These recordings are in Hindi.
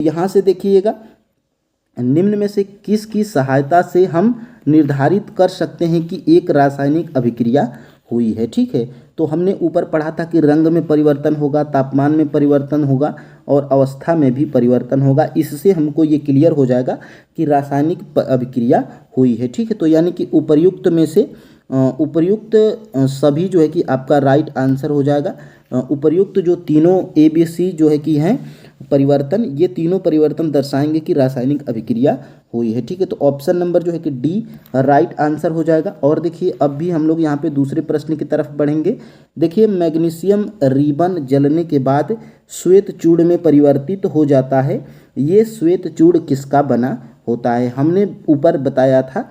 यहाँ से देखिएगा, निम्न में से किसकी सहायता से हम निर्धारित कर सकते हैं कि एक रासायनिक अभिक्रिया हुई है। ठीक है, तो हमने ऊपर पढ़ा था कि रंग में परिवर्तन होगा, तापमान में परिवर्तन होगा और अवस्था में भी परिवर्तन होगा। इससे हमको ये क्लियर हो जाएगा कि रासायनिक अभिक्रिया हुई है। ठीक है, तो यानी कि उपर्युक्त में से उपर्युक्त सभी जो है कि आपका राइट आंसर हो जाएगा। उपर्युक्त जो तीनों ABC जो है कि हैं परिवर्तन, ये तीनों परिवर्तन दर्शाएंगे कि रासायनिक अभिक्रिया हुई है। ठीक है, तो ऑप्शन नंबर जो है कि डी राइट आंसर हो जाएगा। और देखिए अब भी हम लोग यहाँ पे दूसरे प्रश्न की तरफ बढ़ेंगे। देखिए, मैग्नीशियम रिबन जलने के बाद श्वेत चूर्ण में परिवर्तित हो जाता है। ये श्वेत चूर्ण किसका बना होता है? हमने ऊपर बताया था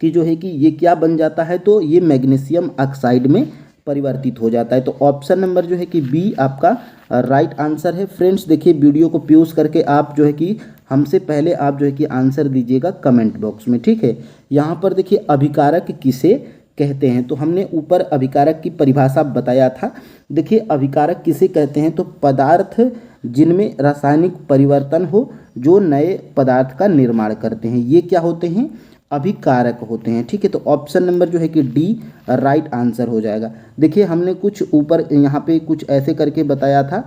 कि जो है कि ये क्या बन जाता है, तो ये मैग्नीशियम ऑक्साइड में परिवर्तित हो जाता है। तो ऑप्शन नंबर जो है कि बी आपका राइट आंसर है। फ्रेंड्स देखिए, वीडियो को पॉज करके आप जो है कि हमसे पहले आप जो है कि आंसर दीजिएगा कमेंट बॉक्स में। ठीक है, यहाँ पर देखिए अभिकारक किसे कहते हैं, तो हमने ऊपर अभिकारक की परिभाषा बताया था। देखिए अभिकारक किसे कहते हैं, तो पदार्थ जिनमें रासायनिक परिवर्तन हो, जो नए पदार्थ का निर्माण करते हैं, ये क्या होते हैं? अभिकारक होते हैं। ठीक है, तो ऑप्शन नंबर जो है कि डी राइट आंसर हो जाएगा। देखिए हमने कुछ ऊपर यहाँ पे कुछ ऐसे करके बताया था,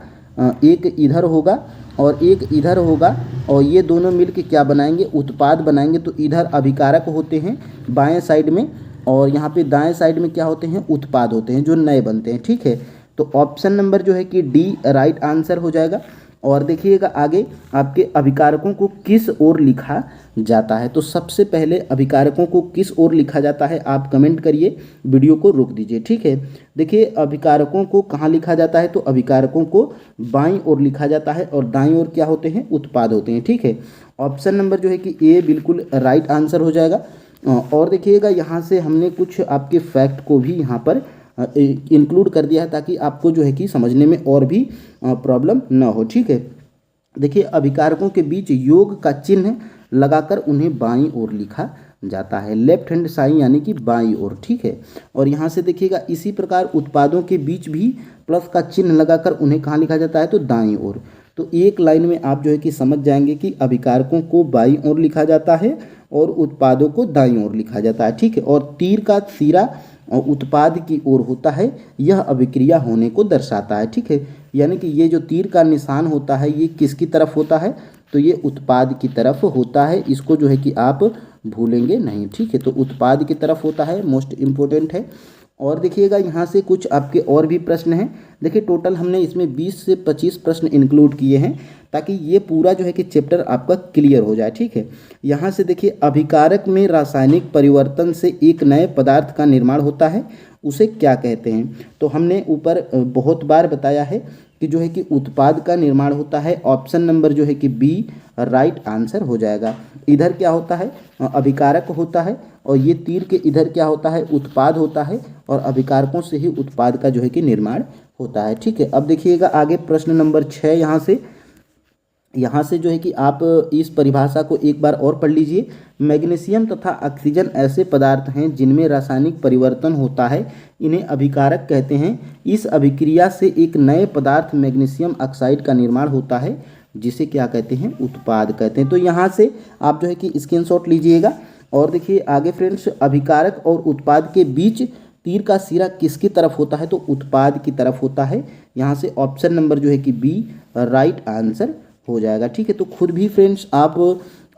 एक इधर होगा और एक इधर होगा और ये दोनों मिलके क्या बनाएंगे? उत्पाद बनाएंगे। तो इधर अभिकारक होते हैं बाएं साइड में और यहाँ पे दाएं साइड में क्या होते हैं? उत्पाद होते हैं जो नए बनते हैं। ठीक है, तो ऑप्शन नंबर जो है कि डी राइट आंसर हो जाएगा। और देखिएगा आगे आपके अभिकारकों को किस ओर लिखा जाता है, तो सबसे पहले अभिकारकों को किस ओर लिखा जाता है आप कमेंट करिए, वीडियो को रोक दीजिए। ठीक है, देखिए अभिकारकों को कहाँ लिखा जाता है, तो अभिकारकों को बाईं ओर लिखा जाता है और दाईं ओर क्या होते हैं? उत्पाद होते हैं। ठीक है, ऑप्शन नंबर जो है कि ए बिल्कुल राइट आंसर हो जाएगा। और देखिएगा यहाँ से हमने कुछ आपके फैक्ट को भी यहाँ पर इंक्लूड कर दिया है ताकि आपको जो है कि समझने में और भी प्रॉब्लम ना हो। ठीक है, देखिए अभिकारकों के बीच योग का चिन्ह लगाकर उन्हें बाईं ओर लिखा जाता है, लेफ्ट हैंड साइन यानी कि बाईं ओर। ठीक है, और यहाँ से देखिएगा इसी प्रकार उत्पादों के बीच भी प्लस का चिन्ह लगाकर उन्हें कहाँ लिखा जाता है, तो दाईं ओर। तो एक लाइन में आप जो है कि समझ जाएंगे कि अभिकारकों को बाईं ओर लिखा जाता है और उत्पादों को दाईं ओर लिखा जाता है। ठीक है, और तीर का सिरा उत्पाद की ओर होता है, यह अभिक्रिया होने को दर्शाता है। ठीक है, यानी कि ये जो तीर का निशान होता है ये किसकी तरफ होता है, तो ये उत्पाद की तरफ होता है। इसको जो है कि आप भूलेंगे नहीं। ठीक है, तो उत्पाद की तरफ होता है, मोस्ट इम्पोर्टेंट है। और देखिएगा यहाँ से कुछ आपके और भी प्रश्न हैं। देखिए टोटल हमने इसमें 20 से 25 प्रश्न इंक्लूड किए हैं ताकि ये पूरा जो है कि चैप्टर आपका क्लियर हो जाए। ठीक है, यहाँ से देखिए अभिकारक में रासायनिक परिवर्तन से एक नए पदार्थ का निर्माण होता है, उसे क्या कहते हैं? तो हमने ऊपर बहुत बार बताया है कि जो है कि उत्पाद का निर्माण होता है। ऑप्शन नंबर जो है कि बी राइट आंसर हो जाएगा। इधर क्या होता है? अभिकारक होता है और ये तीर के इधर क्या होता है? उत्पाद होता है और अभिकारकों से ही उत्पाद का जो है कि निर्माण होता है। ठीक है, अब देखिएगा आगे प्रश्न नंबर 6। यहाँ से जो है कि आप इस परिभाषा को एक बार और पढ़ लीजिए। मैग्नीशियम तथा ऑक्सीजन ऐसे पदार्थ हैं जिनमें रासायनिक परिवर्तन होता है, इन्हें अभिकारक कहते हैं। इस अभिक्रिया से एक नए पदार्थ मैग्नीशियम ऑक्साइड का निर्माण होता है, जिसे क्या कहते हैं? उत्पाद कहते हैं। तो यहाँ से आप जो है कि स्क्रीनशॉट लीजिएगा। और देखिए आगे फ्रेंड्स, अभिकारक और उत्पाद के बीच तीर का सिरा किसकी तरफ होता है, तो उत्पाद की तरफ होता है। यहाँ से ऑप्शन नंबर जो है कि बी राइट आंसर हो जाएगा। ठीक है, तो खुद भी फ्रेंड्स आप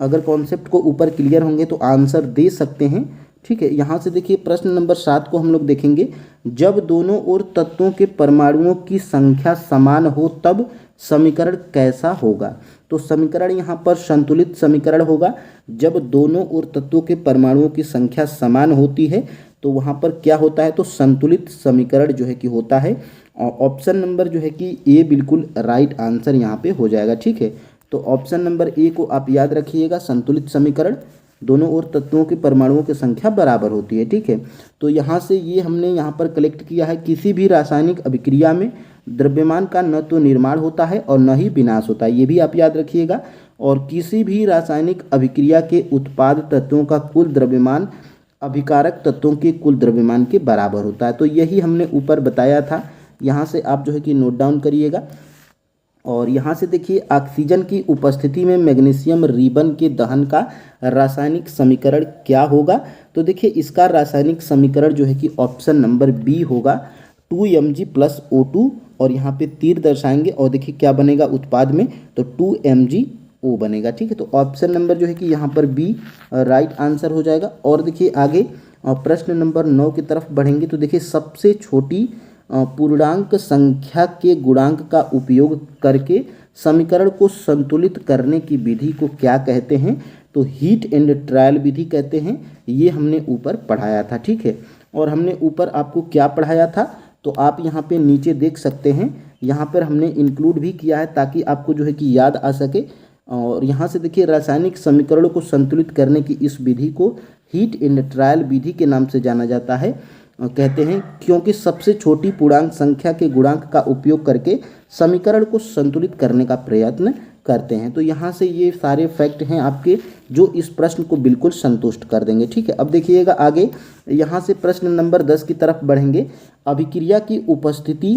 अगर कॉन्सेप्ट को ऊपर क्लियर होंगे तो आंसर दे सकते हैं। ठीक है, यहाँ से देखिए प्रश्न नंबर 7 को हम लोग देखेंगे। जब दोनों ओर तत्वों के परमाणुओं की संख्या समान हो तब समीकरण कैसा होगा? तो समीकरण यहाँ पर संतुलित समीकरण होगा। जब दोनों ओर तत्वों के परमाणुओं की संख्या समान होती है तो वहाँ पर क्या होता है, तो संतुलित समीकरण जो है कि होता है। और ऑप्शन नंबर जो है कि ए बिल्कुल राइट आंसर यहाँ पे हो जाएगा। ठीक है, तो ऑप्शन नंबर ए को आप याद रखिएगा, संतुलित समीकरण, दोनों ओर तत्वों के परमाणुओं की संख्या बराबर होती है। ठीक है, तो यहाँ से ये हमने यहाँ पर कलेक्ट किया है। किसी भी रासायनिक अभिक्रिया में द्रव्यमान का न तो निर्माण होता है और न ही विनाश होता है, ये भी आप याद रखिएगा। और किसी भी रासायनिक अभिक्रिया के उत्पाद तत्वों का कुल द्रव्यमान अभिकारक तत्वों के कुल द्रव्यमान के बराबर होता है। तो यही हमने ऊपर बताया था, यहाँ से आप जो है कि नोट डाउन करिएगा। और यहाँ से देखिए ऑक्सीजन की उपस्थिति में मैग्नीशियम रिबन के दहन का रासायनिक समीकरण क्या होगा। तो देखिए इसका रासायनिक समीकरण जो है कि ऑप्शन नंबर बी होगा 2Mg+O2 और यहाँ पे तीर दर्शाएंगे और देखिए क्या बनेगा उत्पाद में, तो 2MgO बनेगा। ठीक है, तो ऑप्शन नंबर जो है कि यहाँ पर बी राइट आंसर हो जाएगा। और देखिए आगे प्रश्न नंबर 9 की तरफ बढ़ेंगे तो देखिए सबसे छोटी पूर्णांक संख्या के गुणांक का उपयोग करके समीकरण को संतुलित करने की विधि को क्या कहते हैं, तो हीट एंड ट्रायल विधि कहते हैं। ये हमने ऊपर पढ़ाया था। ठीक है, और हमने ऊपर आपको क्या पढ़ाया था, तो आप यहाँ पे नीचे देख सकते हैं, यहाँ पर हमने इंक्लूड भी किया है ताकि आपको जो है कि याद आ सके। और यहाँ से देखिए रासायनिक समीकरणों को संतुलित करने की इस विधि को हीट एंड ट्रायल विधि के नाम से जाना जाता है, कहते हैं, क्योंकि सबसे छोटी पूर्णांक संख्या के गुणांक का उपयोग करके समीकरण को संतुलित करने का प्रयत्न करते हैं। तो यहाँ से ये सारे फैक्ट हैं आपके जो इस प्रश्न को बिल्कुल संतुष्ट कर देंगे। ठीक है, अब देखिएगा आगे यहाँ से प्रश्न नंबर 10 की तरफ बढ़ेंगे। अभिक्रिया की उपस्थिति,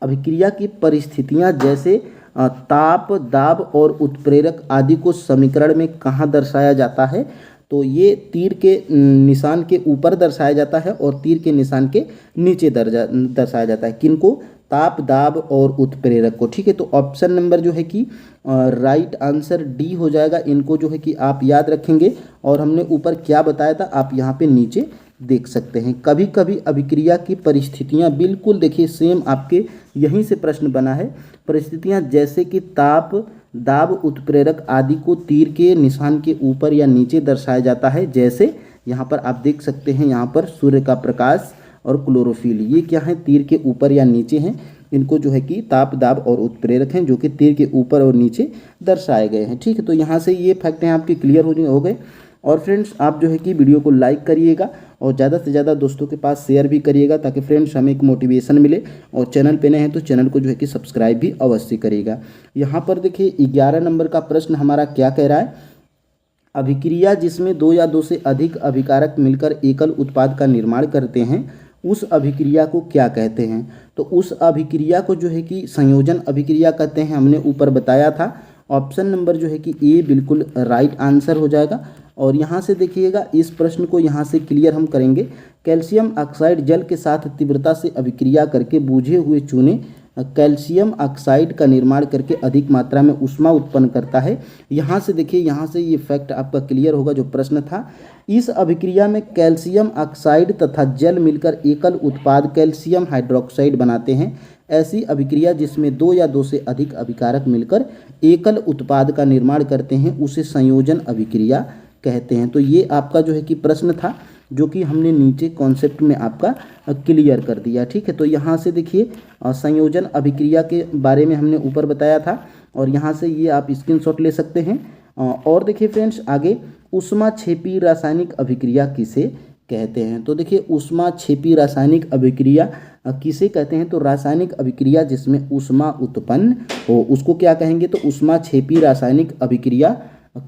अभिक्रिया की परिस्थितियाँ जैसे ताप, दाब और उत्प्रेरक आदि को समीकरण में कहाँ दर्शाया जाता है, तो ये तीर के निशान के ऊपर दर्शाया जाता है और तीर के निशान के नीचे दर्शाया जाता है। किनको, ताप, दाब और उत्प्रेरक को। ठीक है, तो ऑप्शन नंबर जो है कि राइट आंसर डी हो जाएगा। इनको जो है कि आप याद रखेंगे और हमने ऊपर क्या बताया था आप यहाँ पे नीचे देख सकते हैं। कभी कभी अभिक्रिया की परिस्थितियाँ बिल्कुल देखिए सेम आपके यहीं से प्रश्न बना है। परिस्थितियाँ जैसे कि ताप, दाब, उत्प्रेरक आदि को तीर के निशान के ऊपर या नीचे दर्शाया जाता है। जैसे यहाँ पर आप देख सकते हैं, यहाँ पर सूर्य का प्रकाश और क्लोरोफिल, ये क्या है, तीर के ऊपर या नीचे हैं। इनको जो है कि ताप, दाब और उत्प्रेरक हैं जो कि तीर के ऊपर और नीचे दर्शाए गए हैं। ठीक है, तो यहाँ से ये फैक्ट हैं आपके क्लियर हो गए। और फ्रेंड्स आप जो है कि वीडियो को लाइक करिएगा और ज़्यादा से ज़्यादा दोस्तों के पास शेयर भी करिएगा ताकि फ्रेंड्स हमें एक मोटिवेशन मिले। और चैनल पे नए हैं तो चैनल को जो है कि सब्सक्राइब भी अवश्य करिएगा। यहाँ पर देखिए 11 नंबर का प्रश्न हमारा क्या कह रहा है, अभिक्रिया जिसमें 2 या 2 से अधिक अभिकारक मिलकर एकल उत्पाद का निर्माण करते हैं उस अभिक्रिया को क्या कहते हैं। तो उस अभिक्रिया को जो है कि संयोजन अभिक्रिया कहते हैं, हमने ऊपर बताया था। ऑप्शन नंबर जो है कि ए बिल्कुल राइट आंसर हो जाएगा। और यहाँ से देखिएगा इस प्रश्न को यहाँ से क्लियर हम करेंगे। कैल्शियम ऑक्साइड जल के साथ तीव्रता से अभिक्रिया करके बूझे हुए चूने कैल्शियम ऑक्साइड का निर्माण करके अधिक मात्रा में ऊष्मा उत्पन्न करता है। यहाँ से देखिए, यहाँ से ये फैक्ट आपका क्लियर होगा जो प्रश्न था। इस अभिक्रिया में कैल्शियम ऑक्साइड तथा जल मिलकर एकल उत्पाद कैल्शियम हाइड्रोक्साइड बनाते हैं। ऐसी अभिक्रिया जिसमें 2 या 2 से अधिक अभिकारक मिलकर एकल उत्पाद का निर्माण करते हैं उसे संयोजन अभिक्रिया कहते हैं। तो ये आपका जो है कि प्रश्न था जो कि हमने नीचे कॉन्सेप्ट में आपका क्लियर कर दिया। ठीक है, तो यहाँ से देखिए संयोजन अभिक्रिया के बारे में हमने ऊपर बताया था और यहाँ से ये आप स्क्रीनशॉट ले सकते हैं। और देखिए फ्रेंड्स आगे ऊष्माक्षेपी रासायनिक अभिक्रिया किसे कहते हैं। तो देखिए ऊष्माक्षेपी रासायनिक अभिक्रिया किसे कहते हैं, तो रासायनिक अभिक्रिया जिसमें ऊष्मा उत्पन्न हो उसको क्या कहेंगे, तो ऊष्माक्षेपी रासायनिक अभिक्रिया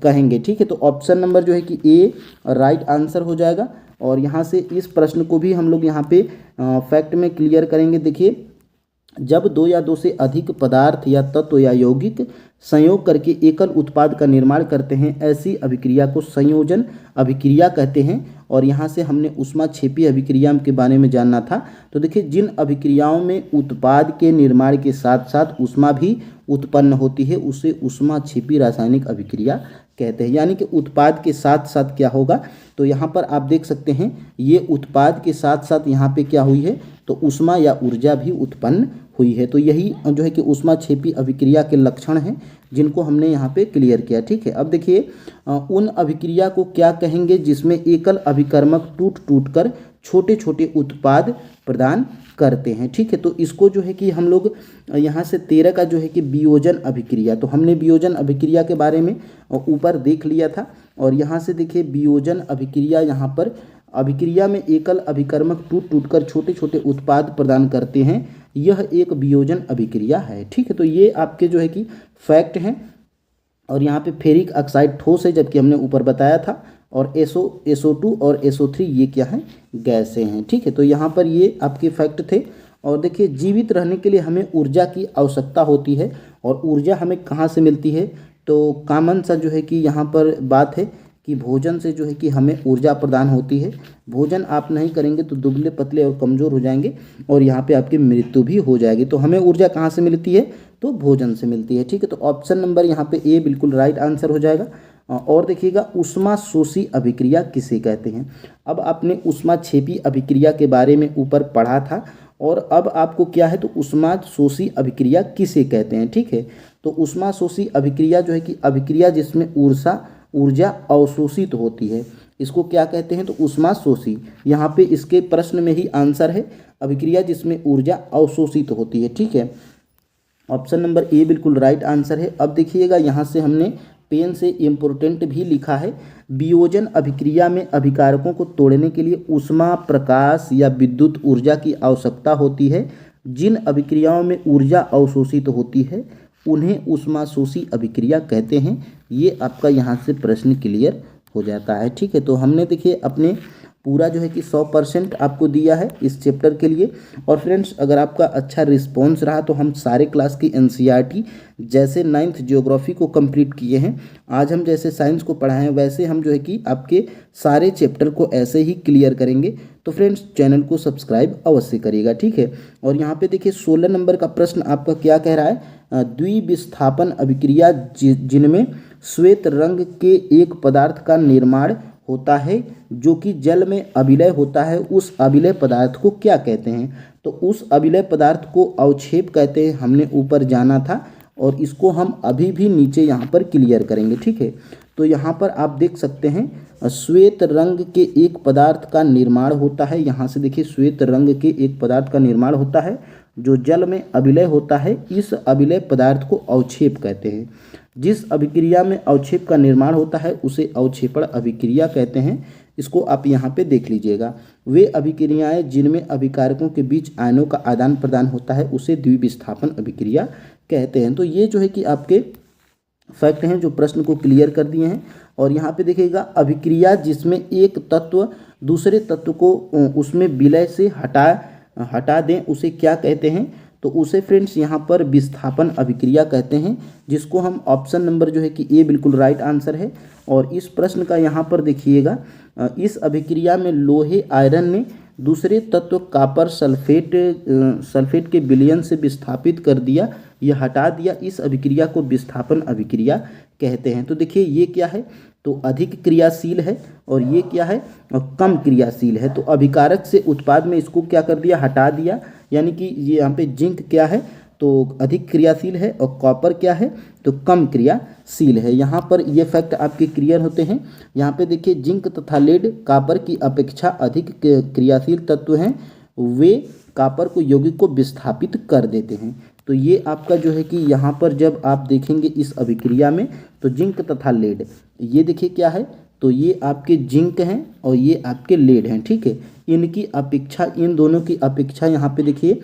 कहेंगे। ठीक है, तो ऑप्शन नंबर जो है कि ए राइट आंसर हो जाएगा। और यहाँ से इस प्रश्न को भी हम लोग यहाँ पे फैक्ट में क्लियर करेंगे। देखिए जब 2 या 2 से अधिक पदार्थ या तत्व या यौगिक संयोग करके एकल उत्पाद का निर्माण करते हैं ऐसी अभिक्रिया को संयोजन अभिक्रिया कहते हैं। और यहाँ से हमने ऊष्माक्षेपी अभिक्रिया के बारे में जानना था। तो देखिए जिन अभिक्रियाओं में उत्पाद के निर्माण के साथ साथ ऊष्मा भी उत्पन्न होती है उसे ऊष्माक्षेपी रासायनिक अभिक्रिया कहते हैं। यानी कि उत्पाद के साथ साथ क्या होगा, तो यहाँ पर आप देख सकते हैं ये उत्पाद के साथ साथ यहाँ पे क्या हुई है, तो ऊष्मा या ऊर्जा भी उत्पन्न हुई है। तो यही जो है कि ऊष्माक्षेपी अभिक्रिया के लक्षण हैं जिनको हमने यहाँ पे क्लियर किया। ठीक है, अब देखिए उन अभिक्रिया को क्या कहेंगे जिसमें एकल अभिकर्मक टूट टूट कर छोटे छोटे उत्पाद प्रदान करते हैं। ठीक है, तो इसको जो है कि हम लोग यहाँ से 13 का जो है कि वियोजन अभिक्रिया, तो हमने वियोजन अभिक्रिया के बारे में ऊपर देख लिया था। और यहाँ से देखिए वियोजन अभिक्रिया, यहाँ पर अभिक्रिया में एकल अभिकर्मक टूट टूट कर छोटे छोटे उत्पाद प्रदान करते हैं, यह एक वियोजन अभिक्रिया है। ठीक है, तो ये आपके जो है कि फैक्ट हैं। और यहाँ पे फेरिक ऑक्साइड ठोस है जबकि हमने ऊपर बताया था। और SO2 और SO3 ये क्या है, गैसें हैं। ठीक है, तो यहाँ पर ये आपके फैक्ट थे। और देखिए जीवित रहने के लिए हमें ऊर्जा की आवश्यकता होती है, और ऊर्जा हमें कहाँ से मिलती है, तो कॉमन सा जो है कि यहाँ पर बात है कि भोजन से जो है कि हमें ऊर्जा प्रदान होती है। भोजन आप नहीं करेंगे तो दुबले पतले और कमज़ोर हो जाएंगे, और यहाँ पे आपकी मृत्यु भी हो जाएगी। तो हमें ऊर्जा कहाँ से मिलती है, तो भोजन से मिलती है, ठीक है। तो ऑप्शन नंबर यहाँ पे ए बिल्कुल राइट आंसर हो जाएगा। और देखिएगा ऊष्माशोषी अभिक्रिया किसे कहते हैं। अब आपने ऊष्माक्षेपी अभिक्रिया के बारे में ऊपर पढ़ा था, और अब आपको क्या है, तो ऊष्माशोषी अभिक्रिया किसे कहते हैं, ठीक है। तो ऊष्माशोषी अभिक्रिया जो है कि अभिक्रिया जिसमें ऊर्जा अवशोषित होती है, इसको क्या कहते हैं, तो ऊष्माशोषी। यहाँ पे इसके प्रश्न में ही आंसर है, अभिक्रिया जिसमें ऊर्जा अवशोषित होती है, ठीक है। ऑप्शन नंबर ए बिल्कुल राइट आंसर है। अब देखिएगा यहाँ से हमने पेन से इम्पोर्टेंट भी लिखा है, वियोजन अभिक्रिया में अभिकारकों को तोड़ने के लिए ऊष्मा, प्रकाश या विद्युत ऊर्जा की आवश्यकता होती है। जिन अभिक्रियाओं में ऊर्जा अवशोषित होती है उन्हें ऊष्माशोषी अभिक्रिया कहते हैं। ये आपका यहाँ से प्रश्न क्लियर हो जाता है, ठीक है। तो हमने देखिए अपने पूरा जो है कि 100% आपको दिया है इस चैप्टर के लिए। और फ्रेंड्स, अगर आपका अच्छा रिस्पॉन्स रहा तो हम सारे क्लास की एनसीईआरटी जैसे 9th ज्योग्राफी को कंप्लीट किए हैं, आज हम जैसे साइंस को पढ़ाए हैं, वैसे हम जो है कि आपके सारे चैप्टर को ऐसे ही क्लियर करेंगे। तो फ्रेंड्स, चैनल को सब्सक्राइब अवश्य करिएगा, ठीक है। और यहाँ पे देखिए 16 नंबर का प्रश्न आपका क्या कह रहा है, द्विविस्थापन अभिक्रिया जिनमें श्वेत रंग के एक पदार्थ का निर्माण होता है जो कि जल में अविलय होता है, उस अविलय पदार्थ को क्या कहते हैं। तो उस अविलय पदार्थ को अवक्षेप कहते हैं, हमने ऊपर जाना था, और इसको हम अभी भी नीचे यहाँ पर क्लियर करेंगे, ठीक है। तो यहाँ पर आप देख सकते हैं श्वेत रंग के एक पदार्थ का निर्माण होता है। यहाँ से देखिए श्वेत रंग के एक पदार्थ का निर्माण होता है जो जल में अविलय होता है, इस अविलय पदार्थ को अवक्षेप कहते हैं। जिस अभिक्रिया में अवक्षेप का निर्माण होता है उसे अवक्षेपण अभिक्रिया कहते हैं। इसको आप यहाँ पे देख लीजिएगा। वे अभिक्रियाएं जिनमें अभिकारकों के बीच आयनों का आदान प्रदान होता है उसे द्विविस्थापन अभिक्रिया कहते हैं। तो ये जो है कि आपके फैक्ट हैं जो प्रश्न को क्लियर कर दिए हैं। और यहाँ पे देखिएगा अभिक्रिया जिसमें एक तत्व दूसरे तत्व को उसमें विलय से हटा दें उसे क्या कहते हैं, तो उसे फ्रेंड्स यहाँ पर विस्थापन अभिक्रिया कहते हैं, जिसको हम ऑप्शन नंबर जो है कि ए बिल्कुल राइट आंसर है। और इस प्रश्न का यहाँ पर देखिएगा, इस अभिक्रिया में लोहे आयरन ने दूसरे तत्व कापर सल्फेट के विलयन से विस्थापित कर दिया या हटा दिया, इस अभिक्रिया को विस्थापन अभिक्रिया कहते हैं। तो देखिए ये क्या है, तो अधिक क्रियाशील है, और ये क्या है, कम क्रियाशील है। तो अभिकारक से उत्पाद में इसको क्या कर दिया, हटा दिया, यानी कि ये यहाँ पे जिंक क्या है, तो अधिक क्रियाशील है, और कॉपर क्या है, तो कम क्रियाशील है। यहाँ पर ये फैक्ट आपके क्लियर होते हैं। यहाँ पे देखिए जिंक तथा लेड कापर की अपेक्षा अधिक क्रियाशील तत्व हैं, वे कापर को यौगिक को विस्थापित कर देते हैं। तो ये आपका जो है कि यहाँ पर जब आप देखेंगे इस अभिक्रिया में, तो जिंक तथा लेड, ये देखिए क्या है, तो ये आपके जिंक हैं और ये आपके लेड हैं, ठीक है। इनकी अपेक्षा, इन दोनों की अपेक्षा यहाँ पे देखिए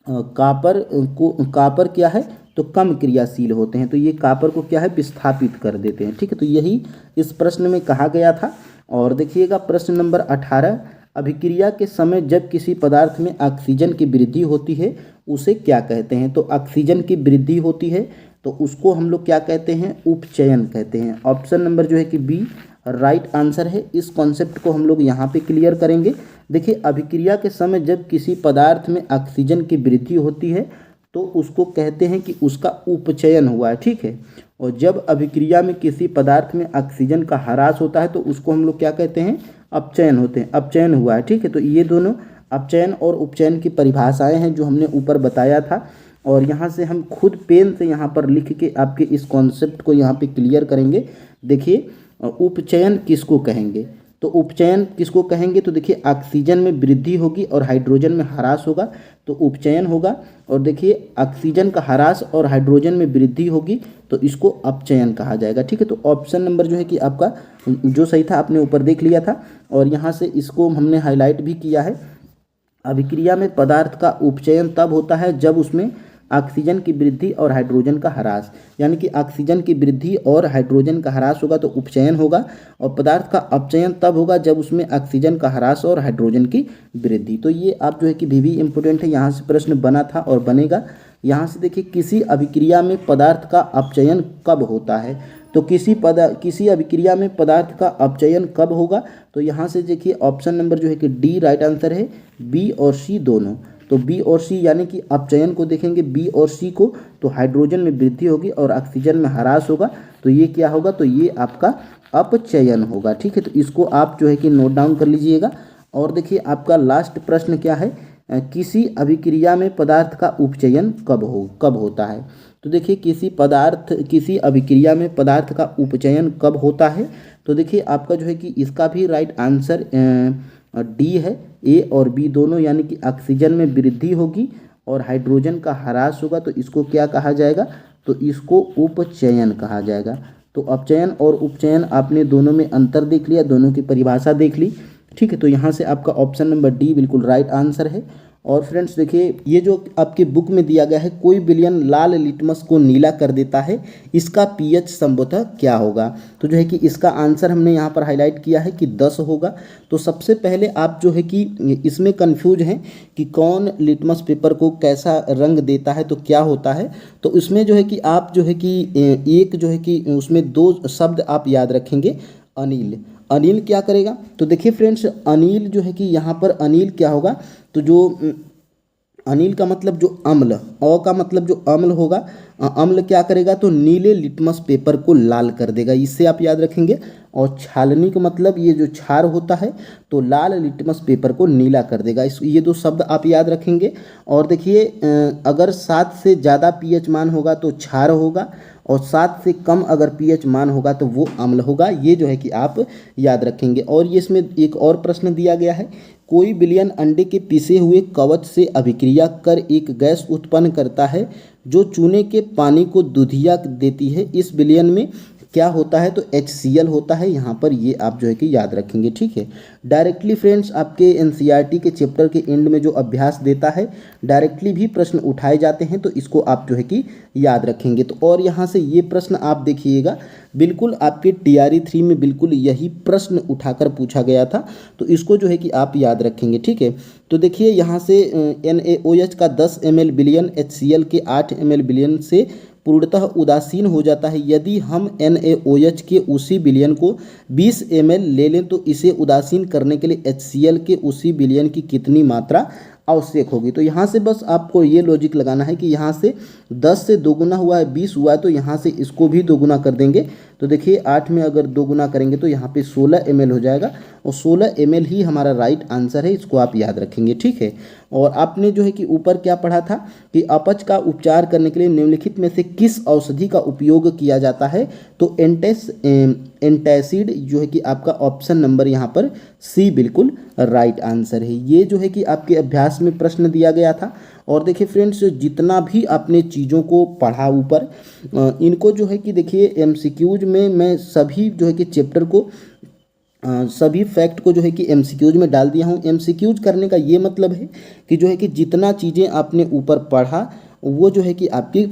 कापर क्या है, तो कम क्रियाशील होते हैं। तो ये कापर को क्या है, विस्थापित कर देते हैं, ठीक है। तो यही इस प्रश्न में कहा गया था। और देखिएगा प्रश्न नंबर 18, अभिक्रिया के समय जब किसी पदार्थ में ऑक्सीजन की वृद्धि होती है उसे क्या कहते हैं। तो ऑक्सीजन की वृद्धि होती है तो उसको हम लोग क्या कहते हैं, उपचयन कहते हैं। ऑप्शन नंबर जो है कि बी राइट आंसर है। इस कॉन्सेप्ट को हम लोग यहाँ पे क्लियर करेंगे। देखिए अभिक्रिया के समय जब किसी पदार्थ में ऑक्सीजन की वृद्धि होती है तो उसको कहते हैं कि उसका उपचयन हुआ है, ठीक है। और जब अभिक्रिया में किसी पदार्थ में ऑक्सीजन का ह्रास होता है तो उसको हम लोग क्या कहते हैं, अपचयन होते हैं, अपचयन हुआ है, ठीक है। तो ये दोनों अपचयन और उपचयन की परिभाषाएं हैं जो हमने ऊपर बताया था। और यहाँ से हम खुद पेन से यहाँ पर लिख के आपके इस कॉन्सेप्ट को यहाँ पे क्लियर करेंगे। देखिए उपचयन किसको कहेंगे, तो उपचयन किसको कहेंगे, तो देखिए ऑक्सीजन में वृद्धि होगी और हाइड्रोजन में ह्रास होगा तो उपचयन होगा। और देखिए ऑक्सीजन का ह्रास और हाइड्रोजन में वृद्धि होगी तो इसको अपचयन कहा जाएगा, ठीक है। तो ऑप्शन नंबर जो है कि आपका जो सही था आपने ऊपर देख लिया था। और यहाँ से इसको हमने हाईलाइट भी किया है। अभिक्रिया में पदार्थ का उपचयन तब होता है जब उसमें ऑक्सीजन की वृद्धि और हाइड्रोजन का ह्रास, यानी कि ऑक्सीजन की वृद्धि और हाइड्रोजन का ह्रास होगा तो उपचयन होगा, और पदार्थ का अपचयन तब होगा जब उसमें ऑक्सीजन का ह्रास और हाइड्रोजन की वृद्धि। तो ये आप जो है कि भी इंपॉर्टेंट है, यहाँ से प्रश्न बना था और बनेगा। यहाँ से देखिए किसी अभिक्रिया में पदार्थ का अपचयन कब होता है, तो किसी अभिक्रिया में पदार्थ का अपचयन कब होगा, तो यहाँ से देखिए ऑप्शन नंबर जो है कि डी राइट आंसर है, बी और सी दोनों। तो बी और सी यानी कि अपचयन को देखेंगे बी और सी को, तो हाइड्रोजन में वृद्धि होगी और ऑक्सीजन में ह्रास होगा, तो ये क्या होगा, तो ये आपका अपचयन होगा। ठीक है, तो इसको आप जो है कि नोट डाउन कर लीजिएगा। और देखिए आपका लास्ट प्रश्न क्या है, किसी अभिक्रिया में पदार्थ का उपचयन कब होता है। तो देखिए किसी अभिक्रिया में पदार्थ का उपचयन कब होता है, तो देखिए आपका जो है कि इसका भी राइट आंसर डी है, ए और बी दोनों, यानी कि ऑक्सीजन में वृद्धि होगी और हाइड्रोजन का ह्रास होगा, तो इसको क्या कहा जाएगा, तो इसको उपचयन कहा जाएगा। तो अपचयन और उपचयन आपने दोनों में अंतर देख लिया, दोनों की परिभाषा देख ली। ठीक है, तो यहाँ से आपका ऑप्शन नंबर डी बिल्कुल राइट आंसर है। और फ्रेंड्स देखिए ये जो आपके बुक में दिया गया है, कोई विलयन लाल लिटमस को नीला कर देता है, इसका पीएच संभवतः क्या होगा, तो जो है कि इसका आंसर हमने यहाँ पर हाईलाइट किया है कि 10 होगा। तो सबसे पहले आप जो है कि इसमें कंफ्यूज हैं कि कौन लिटमस पेपर को कैसा रंग देता है, तो क्या होता है, तो इसमें जो है कि आप जो है कि एक जो है कि उसमें 2 शब्द आप याद रखेंगे, अनिल क्या करेगा, तो देखिए फ्रेंड्स अनिल जो है कि यहाँ पर अनिल क्या होगा, तो जो अनिल का मतलब जो अम्ल, अ का मतलब जो अम्ल होगा, अम्ल क्या करेगा, तो नीले लिटमस पेपर को लाल कर देगा, इससे आप याद रखेंगे। और छालनी का मतलब ये जो क्षार होता है, तो लाल लिटमस पेपर को नीला कर देगा, ये 2 शब्द आप याद रखेंगे। और देखिए अगर 7 से ज़्यादा पीएच मान होगा तो क्षार होगा, और 7 से कम अगर पीएच मान होगा तो वो अम्ल होगा, ये जो है कि आप याद रखेंगे। और ये इसमें एक और प्रश्न दिया गया है, कोई विलयन अंडे के पिसे हुए कवच से अभिक्रिया कर एक गैस उत्पन्न करता है जो चूने के पानी को दुधिया देती है, इस विलयन में क्या होता है, तो HCl होता है, यहाँ पर ये आप जो है कि याद रखेंगे। ठीक है, डायरेक्टली फ्रेंड्स आपके NCERT के चैप्टर के एंड में जो अभ्यास देता है डायरेक्टली भी प्रश्न उठाए जाते हैं, तो इसको आप जो है कि याद रखेंगे। तो और यहाँ से ये प्रश्न आप देखिएगा, बिल्कुल आपके TRE 3 में बिल्कुल यही प्रश्न उठाकर पूछा गया था, तो इसको जो है कि आप याद रखेंगे। ठीक है, तो देखिए यहाँ से NaOH का 10 ml विलयन HCl के 8 ml विलयन से पूर्णतः उदासीन हो जाता है। यदि हम NaOH के उसी विलयन को 20 ml ले लें तो इसे उदासीन करने के लिए HCl के उसी विलयन की कितनी मात्रा आवश्यक होगी। तो यहाँ से बस आपको ये लॉजिक लगाना है कि यहाँ से 10 से 2 गुना हुआ है, 20 हुआ है, तो यहाँ से इसको भी 2 गुना कर देंगे। तो देखिए 8 में अगर 2 गुना करेंगे तो यहाँ पे 16 ml हो जाएगा, और 16 ml ही हमारा राइट आंसर है, इसको आप याद रखेंगे। ठीक है, और आपने जो है कि ऊपर क्या पढ़ा था कि अपच का उपचार करने के लिए निम्नलिखित में से किस औषधि का उपयोग किया जाता है, तो एंटासिड जो है कि आपका ऑप्शन नंबर यहाँ पर सी बिल्कुल राइट आंसर है। ये जो है कि आपके अभ्यास में प्रश्न दिया गया था। और देखिए फ्रेंड्स जितना भी आपने चीज़ों को पढ़ा ऊपर, इनको जो है कि देखिए MCQs में मैं सभी जो है कि चैप्टर को सभी फैक्ट को जो है कि MCQs में डाल दिया हूँ। MCQs करने का ये मतलब है कि जो है कि जितना चीज़ें आपने ऊपर पढ़ा वो जो है कि आपकी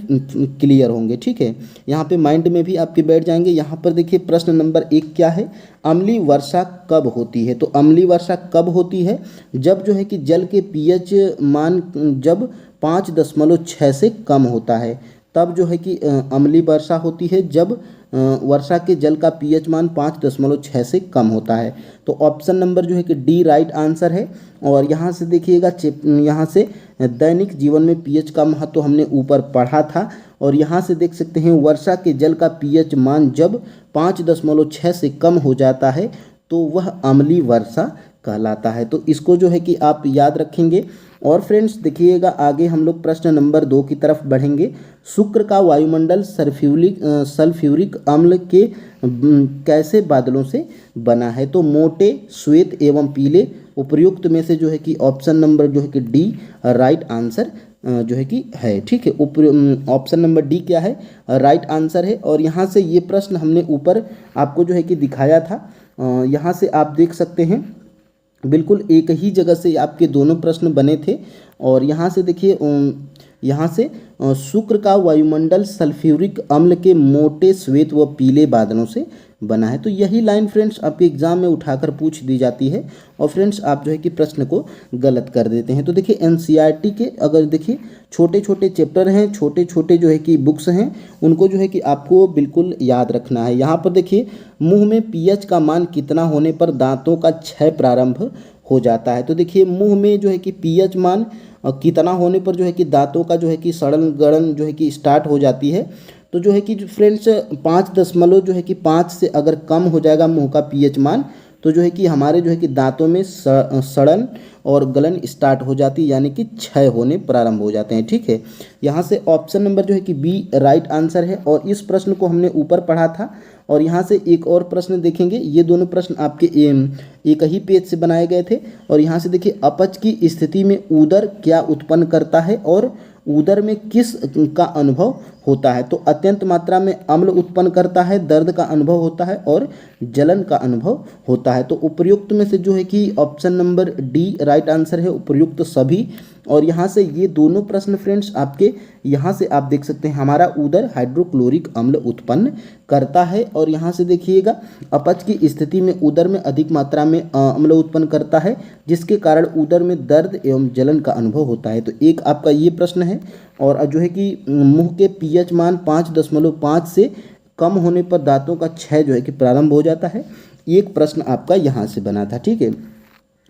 क्लियर होंगे। ठीक है, यहाँ पे माइंड में भी आपके बैठ जाएंगे। यहाँ पर देखिए प्रश्न नंबर 1 क्या है, अम्लीय वर्षा कब होती है, तो अम्लीय वर्षा कब होती है, जब जो है कि जल के pH मान जब 5.6 से कम होता है, तब जो है कि अम्लीय वर्षा होती है। जब वर्षा के जल का pH मान 5.6 से कम होता है, तो ऑप्शन नंबर जो है कि डी राइट आंसर है। और यहाँ से देखिएगा, यहाँ से दैनिक जीवन में pH का महत्व हमने ऊपर पढ़ा था, और यहाँ से देख सकते हैं वर्षा के जल का pH मान जब 5.6 से कम हो जाता है तो वह अम्लीय वर्षा कहलाता है। तो इसको जो है कि आप याद रखेंगे। और फ्रेंड्स देखिएगा आगे हम लोग प्रश्न नंबर 2 की तरफ बढ़ेंगे। शुक्र का वायुमंडल सल्फ्यूरिक अम्ल के कैसे बादलों से बना है, तो मोटे, श्वेत एवं पीले। उपर्युक्त में से जो है कि ऑप्शन नंबर जो है कि डी राइट आंसर जो है कि है। ठीक है, ऑप्शन नंबर डी क्या है, राइट आंसर है। और यहाँ से ये प्रश्न हमने ऊपर आपको जो है कि दिखाया था, यहाँ से आप देख सकते हैं बिल्कुल एक ही जगह से आपके दोनों प्रश्न बने थे। और यहाँ से देखिए यहाँ से शुक्र का वायुमंडल सल्फ्यूरिक अम्ल के मोटे श्वेत व पीले बादलों से बना है। तो यही लाइन फ्रेंड्स आपके एग्जाम में उठाकर पूछ दी जाती है और फ्रेंड्स आप जो है कि प्रश्न को गलत कर देते हैं। तो देखिए एनसीईआरटी के अगर देखिए छोटे छोटे चैप्टर हैं, छोटे छोटे जो है कि बुक्स हैं, उनको जो है कि आपको बिल्कुल याद रखना है। यहाँ पर देखिए मुंह में पीएच का मान कितना होने पर दांतों का क्षय प्रारंभ हो जाता है। तो देखिए मुंह में जो है कि पीएच मान कितना होने पर जो है कि दांतों का जो है कि सड़न गड़न जो है कि स्टार्ट हो जाती है। तो जो है कि फ्रेंड्स 5 जो है कि 5 से अगर कम हो जाएगा मुंह का पीएच मान, तो जो है कि हमारे जो है कि दांतों में सड़न और गलन स्टार्ट हो जाती है, यानी कि क्षय होने प्रारंभ हो जाते हैं। ठीक है, यहाँ से ऑप्शन नंबर जो है कि बी राइट आंसर है। और इस प्रश्न को हमने ऊपर पढ़ा था और यहाँ से एक और प्रश्न देखेंगे। ये दोनों प्रश्न आपके एक ही पेज से बनाए गए थे। और यहाँ से देखिए अपच की स्थिति में उदर क्या उत्पन्न करता है और उदर में किस का अनुभव होता है। तो अत्यंत मात्रा में अम्ल उत्पन्न करता है, दर्द का अनुभव होता है और जलन का अनुभव होता है। तो उपयुक्त में से जो है कि option number D right answer है, उपयुक्त सभी। और यहाँ से ये दोनों प्रश्न फ्रेंड्स आपके यहाँ से आप देख सकते हैं हमारा उदर हाइड्रोक्लोरिक अम्ल उत्पन्न करता है। और यहाँ से देखिएगा अपच की स्थिति में उदर में अधिक मात्रा में अम्ल उत्पन्न करता है, जिसके कारण उदर में दर्द एवं जलन का अनुभव होता है। तो एक आपका ये प्रश्न है। और जो है कि मुंह के पीएच मान 5.5 से कम होने पर दांतों का क्षय जो है कि प्रारंभ हो जाता है। एक प्रश्न आपका यहाँ से बना था। ठीक है,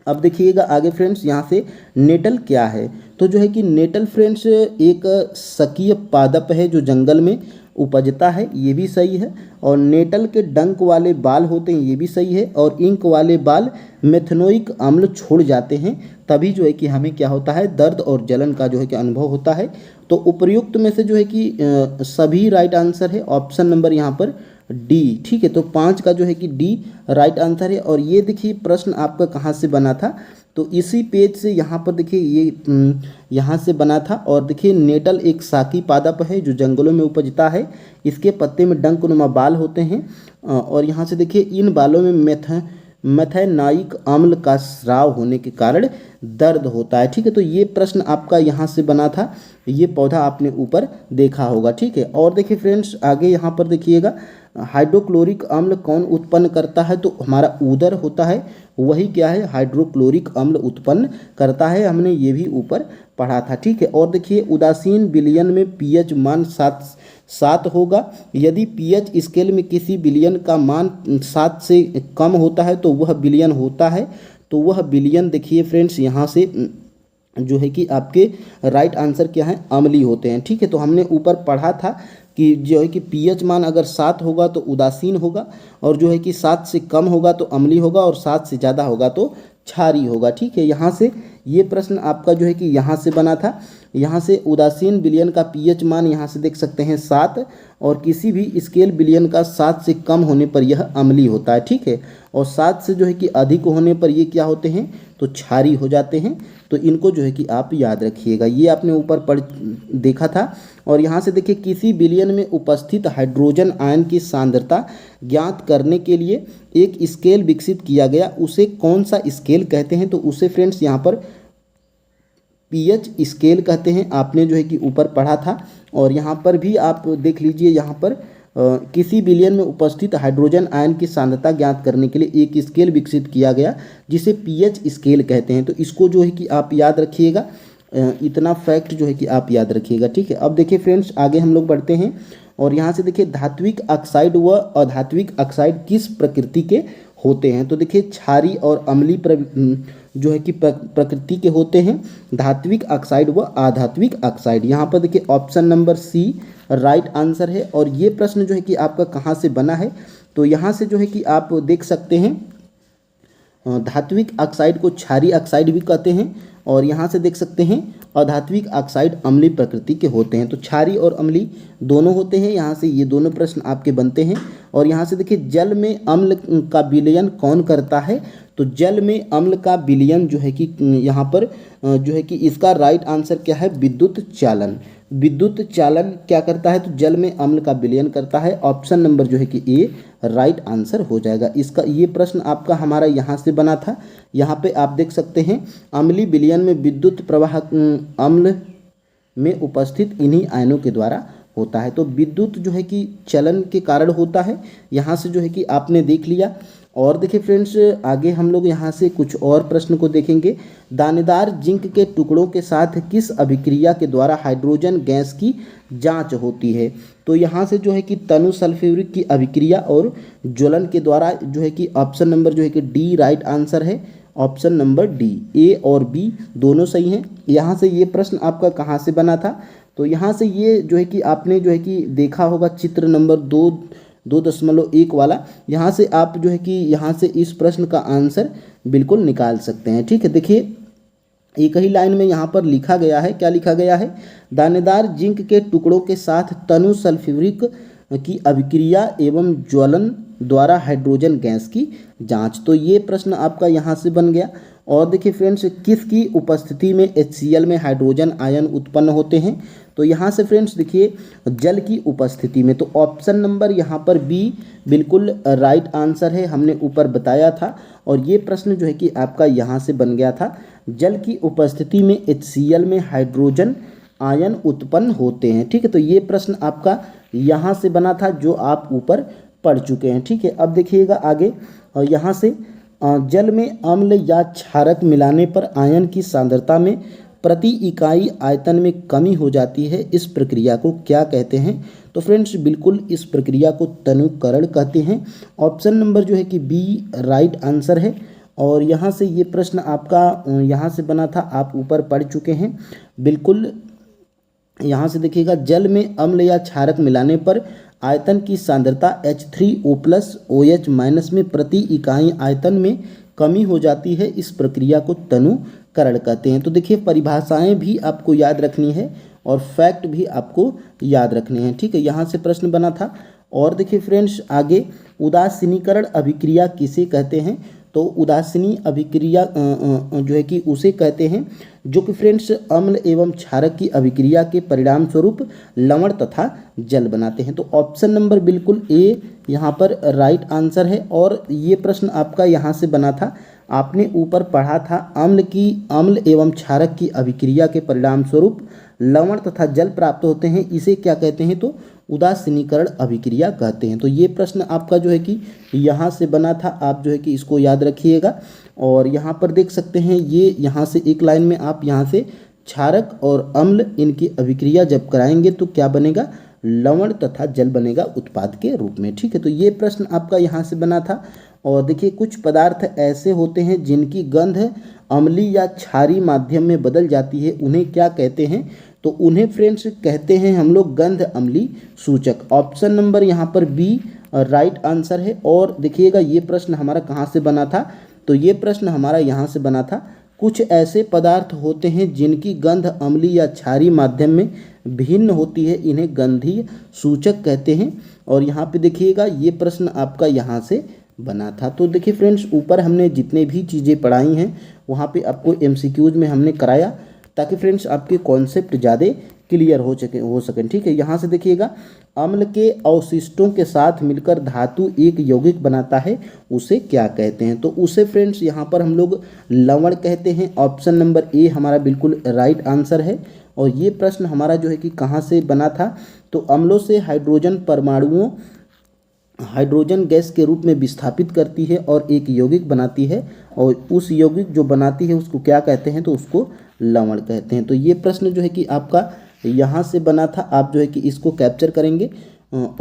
अब देखिएगा आगे फ्रेंड्स यहाँ से नेटल क्या है। तो जो है कि नेटल फ्रेंड्स एक शकीय पादप है जो जंगल में उपजता है, ये भी सही है। और नेटल के डंक वाले बाल होते हैं, ये भी सही है। और इंक वाले बाल मेथनोइक अम्ल छोड़ जाते हैं, तभी जो है कि हमें क्या होता है, दर्द और जलन का जो है कि अनुभव होता है। तो उपयुक्त में से जो है कि सभी राइट आंसर है, ऑप्शन नंबर यहाँ पर डी। ठीक है, तो 5 का जो है कि डी राइट आंसर है। और ये देखिए प्रश्न आपका कहाँ से बना था, तो इसी पेज से यहाँ पर देखिए ये यहाँ से बना था। और देखिए नेटल एक शाकी पादप है जो जंगलों में उपजता है। इसके पत्ते में डंकनुमा बाल होते हैं और यहाँ से देखिए इन बालों में मेथेनाइक अम्ल का स्राव होने के कारण दर्द होता है। ठीक है, तो ये प्रश्न आपका यहाँ से बना था, ये पौधा आपने ऊपर देखा होगा। ठीक है, और देखिए फ्रेंड्स आगे यहाँ पर देखिएगा हाइड्रोक्लोरिक अम्ल कौन उत्पन्न करता है, तो हमारा उदर होता है, वही क्या है, हाइड्रोक्लोरिक अम्ल उत्पन्न करता है। हमने ये भी ऊपर पढ़ा था। ठीक है, और देखिए उदासीन विलयन में पीएच मान 7 होगा। यदि पीएच स्केल में किसी विलयन का मान 7 से कम होता है तो वह विलयन होता है। तो वह विलयन देखिए फ्रेंड्स यहाँ से जो है कि आपके राइट आंसर क्या है, अम्लीय होते हैं। ठीक है, तो हमने ऊपर पढ़ा था कि जो है कि पीएच मान अगर 7 होगा तो उदासीन होगा, और जो है कि 7 से कम होगा तो अम्लीय होगा, और 7 से ज़्यादा होगा तो क्षारीय होगा। ठीक है, यहाँ से ये प्रश्न आपका जो है कि यहाँ से बना था। यहाँ से उदासीन विलयन का पीएच मान यहाँ से देख सकते हैं 7, और किसी भी स्केल विलयन का 7 से कम होने पर यह अम्लीय होता है। ठीक है, और 7 से जो है कि अधिक होने पर ये क्या होते हैं, तो क्षारीय हो जाते हैं। तो इनको जो है कि आप याद रखिएगा, ये आपने ऊपर पढ़ देखा था। और यहाँ से देखिए किसी विलयन में उपस्थित हाइड्रोजन आयन की सांद्रता ज्ञात करने के लिए एक स्केल विकसित किया गया, उसे कौन सा स्केल कहते हैं, तो उसे फ्रेंड्स यहाँ पर पीएच स्केल कहते हैं। आपने जो है कि ऊपर पढ़ा था। और यहाँ पर भी आप देख लीजिए, यहाँ पर किसी विलयन में उपस्थित हाइड्रोजन आयन की सांद्रता ज्ञात करने के लिए एक स्केल विकसित किया गया जिसे पीएच स्केल कहते हैं। तो इसको जो है कि आप याद रखिएगा, इतना फैक्ट जो है कि आप याद रखिएगा। ठीक है, अब देखिए फ्रेंड्स आगे हम लोग बढ़ते हैं। और यहाँ से देखिए धात्विक ऑक्साइड व अधात्विक ऑक्साइड किस प्रकृति के होते हैं, तो देखिए क्षारीय और अम्लीय जो है कि प्रकृति के होते हैं, धात्विक ऑक्साइड व अधात्विक ऑक्साइड। यहाँ पर देखिए option number C right answer है। और ये प्रश्न जो है कि आपका कहाँ से बना है, तो यहाँ से जो है कि आप देख सकते हैं धात्विक ऑक्साइड को क्षारीय ऑक्साइड भी कहते हैं, और यहाँ से देख सकते हैं अधात्विक ऑक्साइड अम्लीय प्रकृति के होते हैं। तो क्षारीय और अम्लीय दोनों होते हैं। यहाँ से ये दोनों प्रश्न आपके बनते हैं। और यहाँ से देखिए जल में अम्ल का विलयन कौन करता है, तो जल में अम्ल का विलयन जो है कि यहाँ पर जो है कि इसका राइट आंसर क्या है, विद्युत चालन। विद्युत चालन क्या करता है, तो जल में अम्ल का विलयन करता है। ऑप्शन नंबर जो है कि ए राइट आंसर हो जाएगा इसका। ये प्रश्न आपका हमारा यहाँ से बना था। यहाँ पे आप देख सकते हैं अम्लीय विलयन में विद्युत प्रवाह अम्ल में उपस्थित इन्हीं आयनों के द्वारा होता है। तो विद्युत जो है कि चलन के कारण होता है, यहाँ से जो है कि आपने देख लिया। और देखिए फ्रेंड्स, आगे हम लोग यहाँ से कुछ और प्रश्न को देखेंगे। दानेदार जिंक के टुकड़ों के साथ किस अभिक्रिया के द्वारा हाइड्रोजन गैस की जांच होती है? तो यहाँ से जो है कि तनु सल्फ्यूरिक की अभिक्रिया और ज्वलन के द्वारा जो है कि ऑप्शन नंबर जो है कि डी राइट आंसर है। ऑप्शन नंबर डी, ए और बी दोनों सही हैं। यहाँ से ये प्रश्न आपका कहाँ से बना था? तो यहाँ से ये जो है कि आपने जो है कि देखा होगा चित्र नंबर 2.1 वाला, यहाँ से आप जो है कि यहाँ से इस प्रश्न का आंसर बिल्कुल निकाल सकते हैं। ठीक है, देखिए एक ही लाइन में यहाँ पर लिखा गया है, क्या लिखा गया है? दानेदार जिंक के टुकड़ों के साथ तनु सल्फ्यूरिक की अभिक्रिया एवं ज्वलन द्वारा हाइड्रोजन गैस की जांच। तो ये प्रश्न आपका यहाँ से बन गया। और देखिए फ्रेंड्स, किसकी उपस्थिति में HCl में हाइड्रोजन आयन उत्पन्न होते हैं? तो यहाँ से फ्रेंड्स देखिए जल की उपस्थिति में। तो ऑप्शन नंबर यहाँ पर बी बिल्कुल राइट आंसर है, हमने ऊपर बताया था। और ये प्रश्न जो है कि आपका यहाँ से बन गया था, जल की उपस्थिति में HCl में हाइड्रोजन आयन उत्पन्न होते हैं। ठीक है, तो ये प्रश्न आपका यहाँ से बना था जो आप ऊपर पढ़ चुके हैं। ठीक है, अब देखिएगा आगे, यहाँ से जल में अम्ल या क्षारक मिलाने पर आयन की सांद्रता में प्रति इकाई आयतन में कमी हो जाती है, इस प्रक्रिया को क्या कहते हैं? तो फ्रेंड्स बिल्कुल इस प्रक्रिया को तनुकरण कहते हैं। ऑप्शन नंबर जो है कि बी राइट आंसर है। और यहाँ से ये प्रश्न आपका यहाँ से बना था, आप ऊपर पढ़ चुके हैं बिल्कुल। यहाँ से देखिएगा, जल में अम्ल या क्षारक मिलाने पर आयतन की सांद्रता H3O+OH- में प्रति इकाई आयतन में कमी हो जाती है, इस प्रक्रिया को तनुकरण कहते हैं। तो देखिए परिभाषाएं भी आपको याद रखनी है और फैक्ट भी आपको याद रखने हैं। ठीक है, यहाँ से प्रश्न बना था। और देखिए फ्रेंड्स आगे, उदासीनीकरण अभिक्रिया किसे कहते हैं? तो उदासीनी अभिक्रिया जो है कि उसे कहते हैं जो कि फ्रेंड्स अम्ल एवं क्षारक की अभिक्रिया के परिणाम स्वरूप लवण तथा जल बनाते हैं। तो ऑप्शन नंबर बिल्कुल ए यहाँ पर राइट आंसर है। और ये प्रश्न आपका यहाँ से बना था, आपने ऊपर पढ़ा था अम्ल एवं क्षारक की अभिक्रिया के परिणाम स्वरूप लवण तथा जल प्राप्त होते हैं, इसे क्या कहते हैं? तो उदासीनीकरण अभिक्रिया कहते हैं। तो ये प्रश्न आपका जो है कि यहाँ से बना था, आप जो है कि इसको याद रखिएगा। और यहाँ पर देख सकते हैं, ये यहाँ से एक लाइन में आप यहाँ से क्षारक और अम्ल इनकी अभिक्रिया जब कराएंगे तो क्या बनेगा? लवण तथा जल बनेगा उत्पाद के रूप में। ठीक है, तो ये प्रश्न आपका यहाँ से बना था। और देखिए कुछ पदार्थ ऐसे होते हैं जिनकी गंध अम्लीय या क्षारीय माध्यम में बदल जाती है, उन्हें क्या कहते हैं? तो उन्हें फ्रेंड्स कहते हैं हम लोग गंध अम्लीय सूचक। ऑप्शन नंबर यहाँ पर बी राइट आंसर है। और देखिएगा ये प्रश्न हमारा कहाँ से बना था? तो ये प्रश्न हमारा यहाँ से बना था, कुछ ऐसे पदार्थ होते हैं जिनकी गंध अम्लीय या क्षारीय माध्यम में भिन्न होती है, इन्हें गंधीय सूचक कहते हैं। और यहाँ पे देखिएगा ये प्रश्न आपका यहाँ से बना था। तो देखिए फ्रेंड्स, ऊपर हमने जितने भी चीज़ें पढ़ाई हैं वहाँ पे आपको MCQs में हमने कराया, ताकि फ्रेंड्स आपके कॉन्सेप्ट ज़्यादा क्लियर हो सकें। ठीक है, यहाँ से देखिएगा, अम्ल के अवशिष्टों के साथ मिलकर धातु एक यौगिक बनाता है, उसे क्या कहते हैं? तो उसे फ्रेंड्स यहाँ पर हम लोग लवण कहते हैं। ऑप्शन नंबर ए हमारा बिल्कुल राइट आंसर है। और ये प्रश्न हमारा जो है कि कहाँ से बना था? तो अम्लों से हाइड्रोजन परमाणुओं हाइड्रोजन गैस के रूप में विस्थापित करती है और एक यौगिक बनाती है, और उस यौगिक जो बनाती है उसको क्या कहते हैं? तो उसको लवण कहते हैं। तो ये प्रश्न जो है कि आपका यहाँ से बना था, आप जो है कि इसको कैप्चर करेंगे।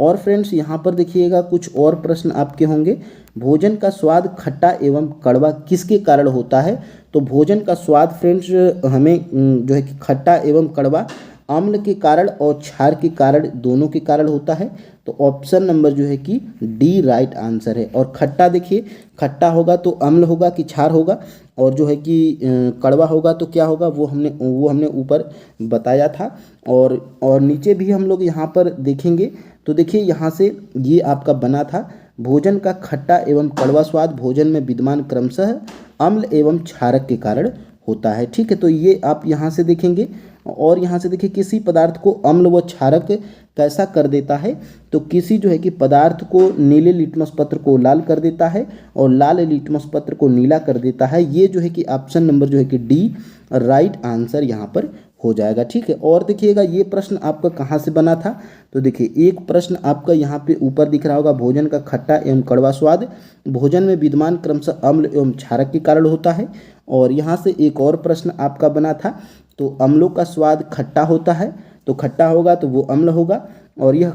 और फ्रेंड्स यहाँ पर देखिएगा कुछ और प्रश्न आपके होंगे। भोजन का स्वाद खट्टा एवं कड़वा किसके कारण होता है? तो भोजन का स्वाद फ्रेंड्स हमें जो है कि खट्टा एवं कड़वा अम्ल के कारण और क्षार के कारण, दोनों के कारण होता है। तो ऑप्शन नंबर जो है कि डी राइट आंसर है। और खट्टा देखिए, खट्टा होगा तो अम्ल होगा कि क्षार होगा, और जो है कि कड़वा होगा तो क्या होगा? वो हमने ऊपर बताया था। और नीचे भी हम लोग यहाँ पर देखेंगे तो देखिए यहाँ से ये आपका बना था, भोजन का खट्टा एवं कड़वा स्वाद भोजन में विद्यमान क्रमशः अम्ल एवं क्षारक के कारण होता है। ठीक है, तो ये आप यहाँ से देखेंगे। और यहाँ से देखिए, किसी पदार्थ को अम्ल व क्षारक कैसा कर देता है? तो किसी जो है कि पदार्थ को नीले लिटमस पत्र को लाल कर देता है और लाल लिटमस पत्र को नीला कर देता है। ये जो है कि ऑप्शन नंबर जो है कि डी राइट आंसर यहाँ पर हो जाएगा, ठीक है। और देखिएगा ये प्रश्न आपका कहाँ से बना था, तो देखिए एक प्रश्न आपका यहाँ पे ऊपर दिख रहा होगा, भोजन का खट्टा एवं कड़वा स्वाद भोजन में विद्यमान क्रमशः अम्ल एवं क्षारक के कारण होता है। और यहाँ से एक और प्रश्न आपका बना था, तो अम्लों का स्वाद खट्टा होता है, तो खट्टा होगा तो वो अम्ल होगा। और यह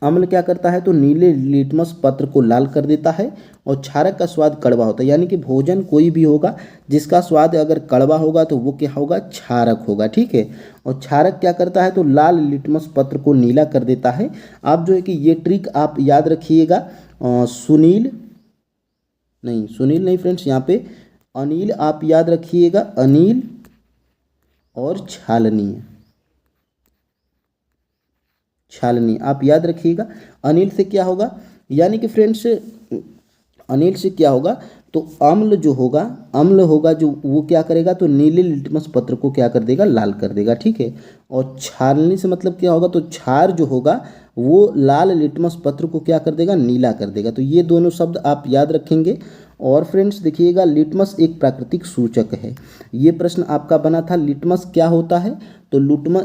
अम्ल क्या करता है, तो नीले लिटमस पत्र को लाल कर देता है। और क्षारक का स्वाद कड़वा होता है, यानी कि भोजन कोई भी होगा जिसका स्वाद अगर कड़वा होगा तो वो क्या होगा, क्षारक होगा, ठीक है। और क्षारक क्या करता है, तो लाल लिटमस पत्र को नीला कर देता है। आप जो है कि ये ट्रिक आप याद रखिएगा। सुनील नहीं फ्रेंड्स, यहाँ पे अनिल आप याद रखिएगा, अनिल और छालनी आप याद रखिएगा। अनिल से क्या होगा, यानी कि फ्रेंड्स अनिल से क्या होगा, तो अम्ल जो होगा, अम्ल होगा जो वो क्या करेगा, तो नीले लिटमस पत्र को क्या कर देगा, लाल कर देगा, ठीक है। और छालनी से मतलब क्या होगा, तो क्षार जो होगा वो लाल लिटमस पत्र को क्या कर देगा, नीला कर देगा। तो ये दोनों शब्द आप याद रखेंगे। और फ्रेंड्स देखिएगा, लिटमस एक प्राकृतिक सूचक है। ये प्रश्न आपका बना था, लिटमस क्या होता है, तो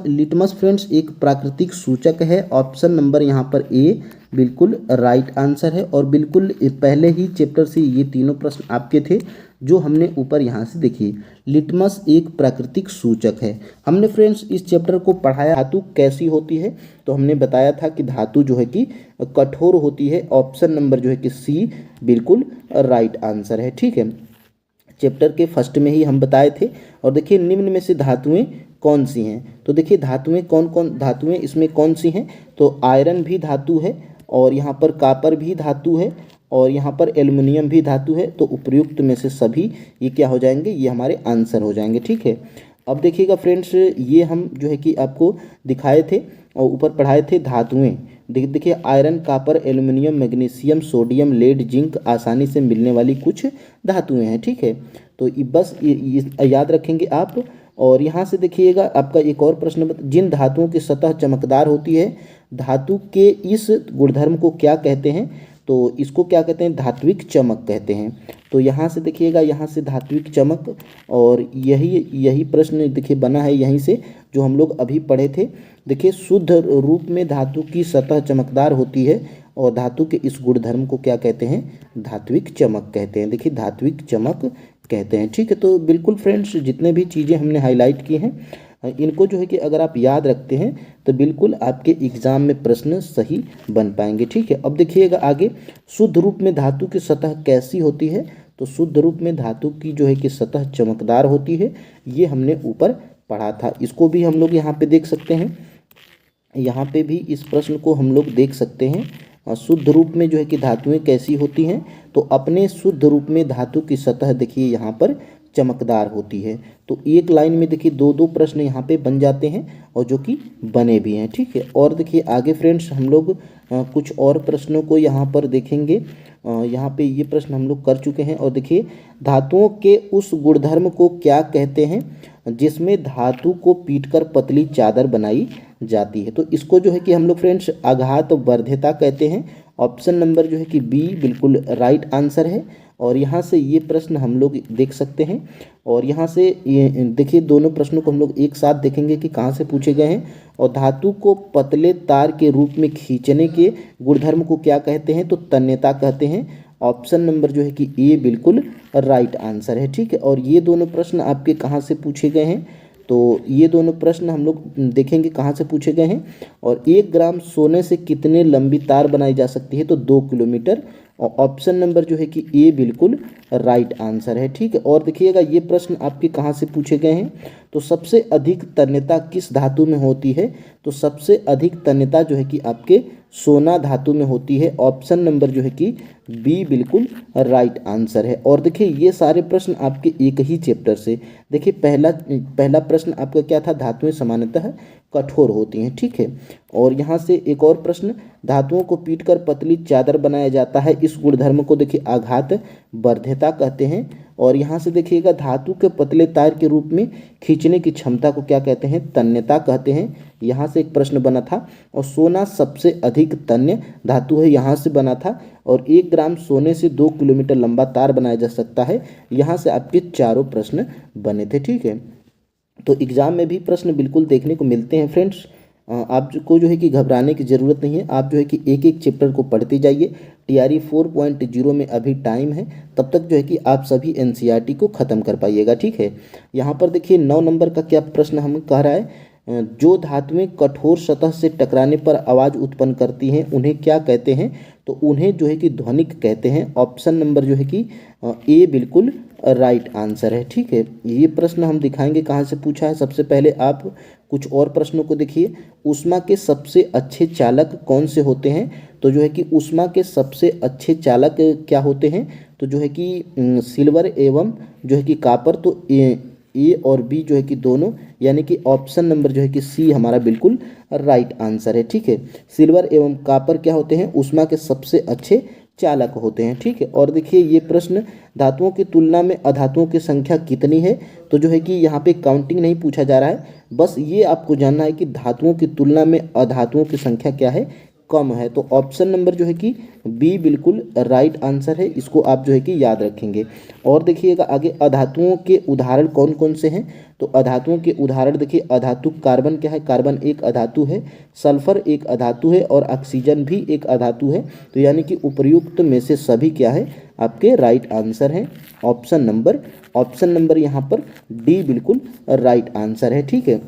लिटमस फ्रेंड्स एक प्राकृतिक सूचक है। ऑप्शन नंबर यहाँ पर ए बिल्कुल राइट आंसर है। और बिल्कुल पहले ही चैप्टर से ये तीनों प्रश्न आपके थे जो हमने ऊपर यहाँ से देखिए, लिटमस एक प्राकृतिक सूचक है। हमने फ्रेंड्स इस चैप्टर को पढ़ाया धातु कैसी होती है, तो हमने बताया था कि धातु जो है कि कठोर होती है। ऑप्शन नंबर जो है कि सी बिल्कुल राइट आंसर है, ठीक है। चैप्टर के फर्स्ट में ही हम बताए थे। और देखिए निम्न में से धातुएं कौन सी हैं, तो देखिए धातुएं कौन धातुएं इसमें कौन सी हैं, तो आयरन भी धातु है, और यहाँ पर कापर भी धातु है, और यहाँ पर एल्युमिनियम भी धातु है। तो उपयुक्त में से सभी ये क्या हो जाएंगे, ये हमारे आंसर हो जाएंगे, ठीक है। अब देखिएगा फ्रेंड्स, ये हम जो है कि आपको दिखाए थे और ऊपर पढ़ाए थे धातुएं। देखिए iron, copper, aluminium, magnesium, sodium, lead, zinc आसानी से मिलने वाली कुछ धातुएं हैं, ठीक है। तो बस ये याद रखेंगे आप। और यहाँ से देखिएगा आपका एक और प्रश्न, जिन धातुओं की सतह चमकदार होती है, धातु के इस गुणधर्म को क्या कहते हैं, तो इसको क्या कहते हैं, धात्विक चमक कहते हैं। तो यहाँ से देखिएगा, यहाँ से धात्विक चमक, और यही प्रश्न देखिए बना है यहीं से जो हम लोग अभी पढ़े थे। देखिए शुद्ध रूप में धातु की सतह चमकदार होती है, और धातु के इस गुणधर्म को क्या कहते हैं, धात्विक चमक कहते हैं। देखिए धात्विक चमक कहते हैं, ठीक है। तो बिल्कुल फ्रेंड्स, जितने भी चीज़ें हमने हाईलाइट की हैं इनको जो है कि अगर आप याद रखते हैं तो बिल्कुल आपके एग्जाम में प्रश्न सही बन पाएंगे, ठीक है। अब देखिएगा आगे, शुद्ध रूप में धातु की सतह कैसी होती है, तो शुद्ध रूप में धातु की जो है कि सतह चमकदार होती है। ये हमने ऊपर पढ़ा था, इसको भी हम लोग यहाँ पे देख सकते हैं। यहाँ पे भी इस प्रश्न को हम लोग देख सकते हैं। शुद्ध रूप में जो है कि धातुएं कैसी होती हैं, तो अपने शुद्ध रूप में धातु की सतह देखिए यहाँ पर चमकदार होती है। तो एक लाइन में देखिए दो दो प्रश्न यहाँ पे बन जाते हैं, और जो कि बने भी हैं, ठीक है। और देखिए आगे फ्रेंड्स हम लोग कुछ और प्रश्नों को यहाँ पर देखेंगे। यहाँ पे ये प्रश्न हम लोग कर चुके हैं। और देखिए धातुओं के उस गुणधर्म को क्या कहते हैं जिसमें धातु को पीटकर पतली चादर बनाई जाती है, तो इसको जो है कि हम लोग फ्रेंड्स आघात वर्ध्यता कहते हैं। ऑप्शन नंबर जो है कि बी बिल्कुल राइट आंसर है। और यहाँ से ये प्रश्न हम लोग देख सकते हैं। और यहाँ से ये देखिए दोनों प्रश्नों को हम लोग एक साथ देखेंगे कि कहाँ से पूछे गए हैं। और धातु को पतले तार के रूप में खींचने के गुणधर्म को क्या कहते हैं, तो तन्यता कहते हैं। ऑप्शन नंबर जो है कि ए बिल्कुल राइट आंसर है, ठीक है। और ये दोनों प्रश्न आपके कहाँ से पूछे गए हैं, तो ये दोनों प्रश्न हम लोग देखेंगे कहाँ से पूछे गए हैं। और 1 ग्राम सोने से कितने लंबी तार बनाई जा सकती है, तो 2 किलोमीटर। और ऑप्शन नंबर जो है कि ए बिल्कुल राइट आंसर है, ठीक है। और देखिएगा ये प्रश्न आपके कहाँ से पूछे गए हैं, तो सबसे अधिक तन्यता किस धातु में होती है, तो सबसे अधिक तन्यता जो है कि आपके सोना धातु में होती है। ऑप्शन नंबर जो है कि बी बिल्कुल राइट आंसर है। और देखिए ये सारे प्रश्न आपके एक ही चैप्टर से, देखिए पहला प्रश्न आपका क्या था, धातुएं सामान्यतः कठोर होती हैं, ठीक है। और यहाँ से एक और प्रश्न, धातुओं को पीटकर पतली चादर बनाया जाता है, इस गुणधर्म को देखिए आघात वर्ध्यता कहते हैं। और यहाँ से देखिएगा धातु के पतले तार के रूप में खींचने की क्षमता को क्या कहते हैं, तन्यता कहते हैं। यहाँ से एक प्रश्न बना था। और सोना सबसे अधिक तन्य धातु है, यहाँ से बना था। और 1 ग्राम सोने से 2 किलोमीटर लंबा तार बनाया जा सकता है। यहाँ से आपके चारों प्रश्न बने थे, ठीक है। तो एग्ज़ाम में भी प्रश्न बिल्कुल देखने को मिलते हैं फ्रेंड्स। आपको जो है कि घबराने की ज़रूरत नहीं है, आप जो है कि एक एक चैप्टर को पढ़ते जाइए। TRE 4.0 में अभी टाइम है, तब तक जो है कि आप सभी NCERT को ख़त्म कर पाइएगा, ठीक है। यहाँ पर देखिए 9 नंबर का क्या प्रश्न हमें कह रहा है, जो धातुएं कठोर सतह से टकराने पर आवाज़ उत्पन्न करती हैं उन्हें क्या कहते हैं, तो उन्हें जो है कि ध्वनिक कहते हैं। ऑप्शन नंबर जो है कि ए बिल्कुल राइट आंसर है, ठीक है। ये प्रश्न हम दिखाएंगे कहाँ से पूछा है। सबसे पहले आप कुछ और प्रश्नों को देखिए। ऊष्मा के सबसे अच्छे चालक कौन से होते हैं, तो जो है कि ऊष्मा के सबसे अच्छे चालक क्या होते हैं, तो जो है कि सिल्वर एवं जो है कि कापर। तो ए और बी जो है कि दोनों, यानी कि ऑप्शन नंबर जो है कि सी हमारा बिल्कुल राइट आंसर है, ठीक है। सिल्वर एवं कापर क्या होते हैं, ऊष्मा के सबसे अच्छे चालक होते हैं, ठीक है। और देखिए ये प्रश्न, धातुओं की तुलना में अधातुओं की संख्या कितनी है, तो जो है कि यहाँ पे काउंटिंग नहीं पूछा जा रहा है, बस ये आपको जानना है कि धातुओं की तुलना में अधातुओं की संख्या क्या है, कम है। तो ऑप्शन नंबर जो है कि बी बिल्कुल राइट आंसर है, इसको आप जो है कि याद रखेंगे। और देखिएगा आगे, अधातुओं के उदाहरण कौन कौन से हैं, तो अधातुओं के उदाहरण देखिए, अधातु कार्बन क्या है, कार्बन एक अधातु है, सल्फर एक अधातु है और ऑक्सीजन भी एक अधातु है। तो यानी कि उपर्युक्त में से सभी क्या है, आपके राइट आंसर हैं। ऑप्शन नंबर यहाँ पर डी बिल्कुल राइट आंसर है, ठीक है।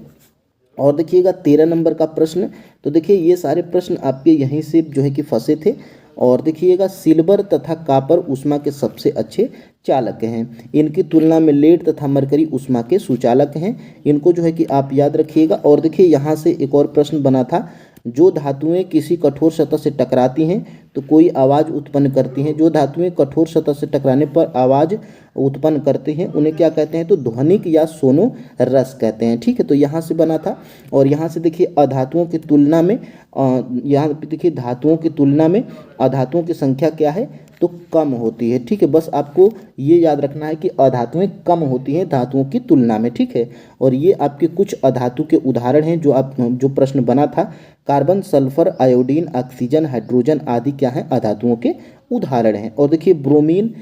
और देखिएगा 13 नंबर का प्रश्न, तो देखिए ये सारे प्रश्न आपके यहीं से जो है कि फंसे थे। और देखिएगा, सिल्वर तथा कापर ऊष्मा के सबसे अच्छे चालक हैं, इनकी तुलना में लेड तथा मरकरी ऊष्मा के सुचालक हैं। इनको जो है कि आप याद रखिएगा। और देखिए यहाँ से एक और प्रश्न बना था, जो धातुएं किसी कठोर सतह से टकराती हैं तो कोई आवाज़ उत्पन्न करती हैं, जो धातुएं कठोर सतह से टकराने पर आवाज़ उत्पन्न करते हैं उन्हें क्या कहते हैं, तो ध्वनिक या सोनो रस कहते हैं, ठीक है। तो यहाँ से बना था। और यहाँ से देखिए, अधातुओं की तुलना में यहाँ पे देखिए, धातुओं की तुलना में अधातुओं की संख्या क्या है, तो कम होती है, ठीक है। बस आपको ये याद रखना है कि अधातुएं कम होती हैं धातुओं की तुलना में, ठीक है। और ये आपके कुछ अधातु के उदाहरण हैं जो प्रश्न बना था। Carbon, sulphur, iodine, oxygen, hydrogen आदि क्या है, अधातुओं के उदाहरण हैं। और देखिए, ब्रोमीन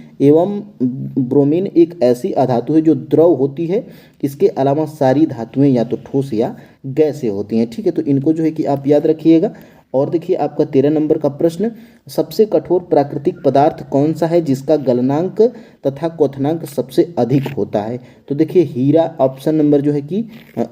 एक ऐसी अधातु है जो द्रव होती है। इसके अलावा सारी धातुएं या तो ठोस या गैसें होती हैं, ठीक है। तो इनको जो है कि आप याद रखिएगा। और देखिए आपका 13 नंबर का प्रश्न, सबसे कठोर प्राकृतिक पदार्थ कौन सा है जिसका गलनांक तथा क्वथनांक सबसे अधिक होता है, तो देखिए हीरा, ऑप्शन नंबर जो है कि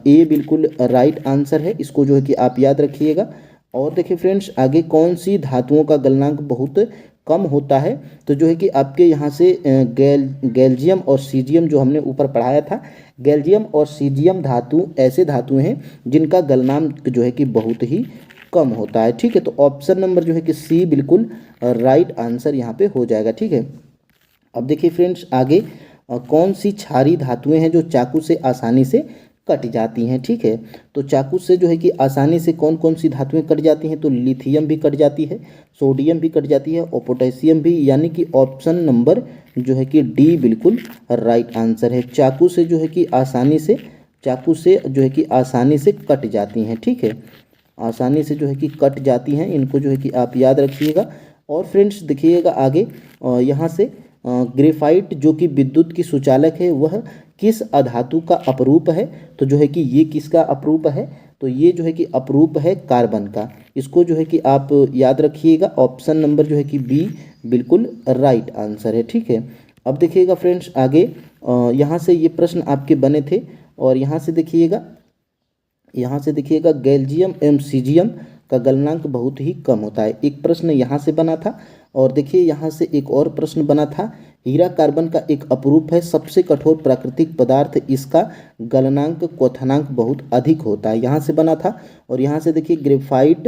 ए बिल्कुल राइट आंसर है, इसको जो है कि आप याद रखिएगा। और देखिए फ्रेंड्स, आगे कौन सी धातुओं का गलनांक बहुत कम होता है, तो जो है कि आपके यहाँ से गैल्जियम और सीजियम जो हमने ऊपर पढ़ाया था, गैल्जियम और सीजियम धातु ऐसे धातु हैं जिनका गलनांक जो है कि बहुत ही कम होता है, ठीक है। तो ऑप्शन नंबर जो है कि सी बिल्कुल राइट आंसर यहाँ पे हो जाएगा, ठीक है। अब देखिए फ्रेंड्स, आगे कौन सी क्षारीय धातुएं हैं जो चाकू से आसानी से कट जाती हैं, ठीक है। तो चाकू से जो है कि आसानी से कौन कौन सी धातुएं कट जाती हैं, तो लिथियम भी कट जाती है, सोडियम भी कट जाती है और पोटेशियम भी, यानी कि ऑप्शन नंबर जो है कि डी बिल्कुल राइट आंसर है। चाकू से जो है कि आसानी से कट जाती हैं, ठीक है, आसानी से जो है कि कट जाती हैं, इनको जो है कि आप याद रखिएगा। और फ्रेंड्स देखिएगा आगे, यहाँ से ग्रेफाइट जो कि विद्युत की सुचालक है वह किस अधातु का अपरूप है, तो जो है कि ये किसका अपरूप है, तो ये जो है कि अपरूप है कार्बन का, इसको जो है कि आप याद रखिएगा। ऑप्शन नंबर जो है कि बी बिल्कुल राइट आंसर है, ठीक है। अब देखिएगा फ्रेंड्स आगे, यहाँ से ये प्रश्न आपके बने थे। और यहाँ से देखिएगा गैल्जियम एवं सीजियम का गलनांक बहुत ही कम होता है, एक प्रश्न यहाँ से बना था। और देखिए यहाँ से एक और प्रश्न बना था, हीरा कार्बन का एक अपरूप है, सबसे कठोर प्राकृतिक पदार्थ, इसका गलनांक क्वथनांक बहुत अधिक होता है, यहाँ से बना था। और यहाँ से देखिए ग्रेफाइट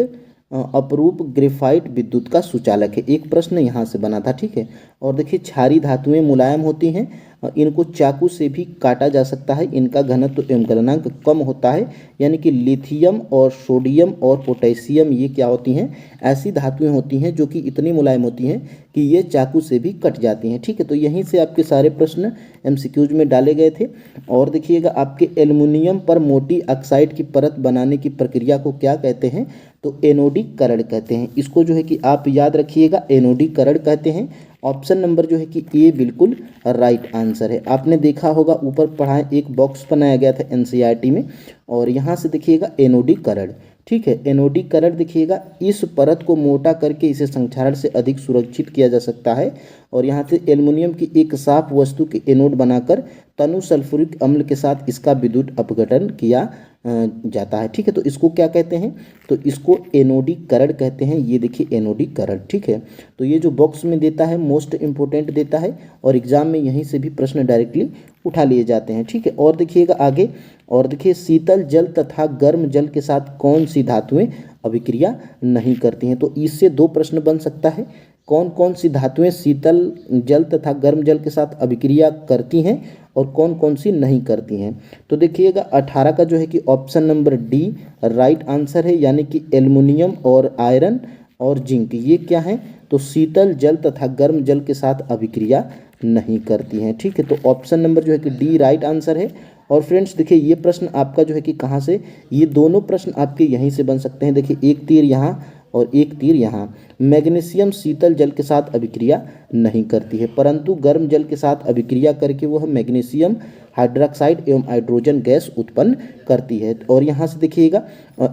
अपरूप, ग्रेफाइट विद्युत का सुचालक है, एक प्रश्न यहाँ से बना था, ठीक है। और देखिए क्षारीय धातुएं मुलायम होती हैं, इनको चाकू से भी काटा जा सकता है, इनका घनत्व एवं गलनांक कम होता है, यानी कि लिथियम और सोडियम और पोटेशियम ये क्या होती हैं, ऐसी धातुएं होती हैं जो कि इतनी मुलायम होती हैं कि ये चाकू से भी कट जाती हैं, ठीक है। तो यहीं से आपके सारे प्रश्न MCQs में डाले गए थे। और देखिएगा आपके एल्युमिनियम पर मोटी ऑक्साइड की परत बनाने की प्रक्रिया को क्या कहते हैं, तो एनोडीकरण कहते हैं, इसको जो है कि आप याद रखिएगा, एनोडीकरण कहते हैं। ऑप्शन नंबर जो है कि ए बिल्कुल राइट आंसर है। आपने देखा होगा ऊपर पढ़ा है, एक बॉक्स बनाया गया था एनसीईआरटी में, और यहाँ से देखिएगा एनोडीकरण, ठीक है, एनोडीकरण देखिएगा, इस परत को मोटा करके इसे संक्षारण से अधिक सुरक्षित किया जा सकता है, और यहाँ से एल्युमिनियम की एक साफ वस्तु के एनोड बनाकर तनु सल्फ्यूरिक अम्ल के साथ इसका विद्युत अपघटन किया जाता है, ठीक है। तो इसको क्या कहते हैं, तो इसको एनोडीकरण कहते हैं। ये देखिए एनोडीकरण, ठीक है। तो ये जो बॉक्स में देता है मोस्ट इम्पोर्टेंट देता है, और एग्जाम में यहीं से भी प्रश्न डायरेक्टली उठा लिए जाते हैं, ठीक है। और देखिएगा आगे, और देखिए शीतल जल तथा गर्म जल के साथ कौन सी धातुएं अभिक्रिया नहीं करती हैं। तो इससे दो प्रश्न बन सकता है, कौन कौन सी धातुएं शीतल जल तथा गर्म जल के साथ अभिक्रिया करती हैं और कौन कौन सी नहीं करती हैं। तो देखिएगा 18 का जो है कि option number D right answer है, यानी कि एल्युमिनियम और आयरन और जिंक, ये क्या है, तो शीतल जल तथा गर्म जल के साथ अभिक्रिया नहीं करती हैं, ठीक है। तो ऑप्शन नंबर जो है कि डी राइट आंसर है। और फ्रेंड्स देखिए ये प्रश्न आपका जो है कि कहाँ से, ये दोनों प्रश्न आपके यहीं से बन सकते हैं। देखिए एक तीर यहाँ और एक तीर यहाँ। मैग्नीशियम शीतल जल के साथ अभिक्रिया नहीं करती है, परंतु गर्म जल के साथ अभिक्रिया करके वह मैग्नीशियम हाइड्रोक्साइड एवं हाइड्रोजन गैस उत्पन्न करती है। और यहाँ से देखिएगा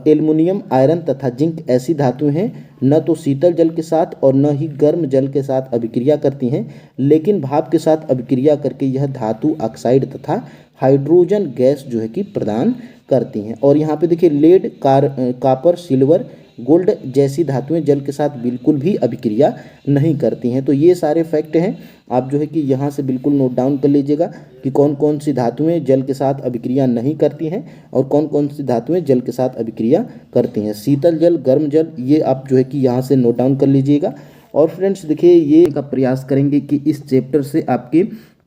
एल्युमिनियम, आयरन तथा जिंक ऐसी धातु हैं न तो शीतल जल के साथ और न ही गर्म जल के साथ अभिक्रिया करती हैं, लेकिन भाप के साथ अभिक्रिया करके यह धातु ऑक्साइड तथा हाइड्रोजन गैस जो है कि प्रदान करती हैं। और यहाँ पे देखिए लेड, कॉपर, सिल्वर, गोल्ड जैसी धातुएं जल के साथ बिल्कुल भी अभिक्रिया नहीं करती हैं। तो ये सारे फैक्ट हैं, आप जो है कि यहाँ से बिल्कुल नोट डाउन कर लीजिएगा कि कौन कौन सी धातुएं जल के साथ अभिक्रिया नहीं करती हैं और कौन कौन सी धातुएं जल के साथ अभिक्रिया करती हैं। शीतल जल, गर्म जल, ये आप जो है कि यहाँ से नोट डाउन कर लीजिएगा। और फ्रेंड्स देखिए ये का प्रयास करेंगे कि इस चैप्टर से आपके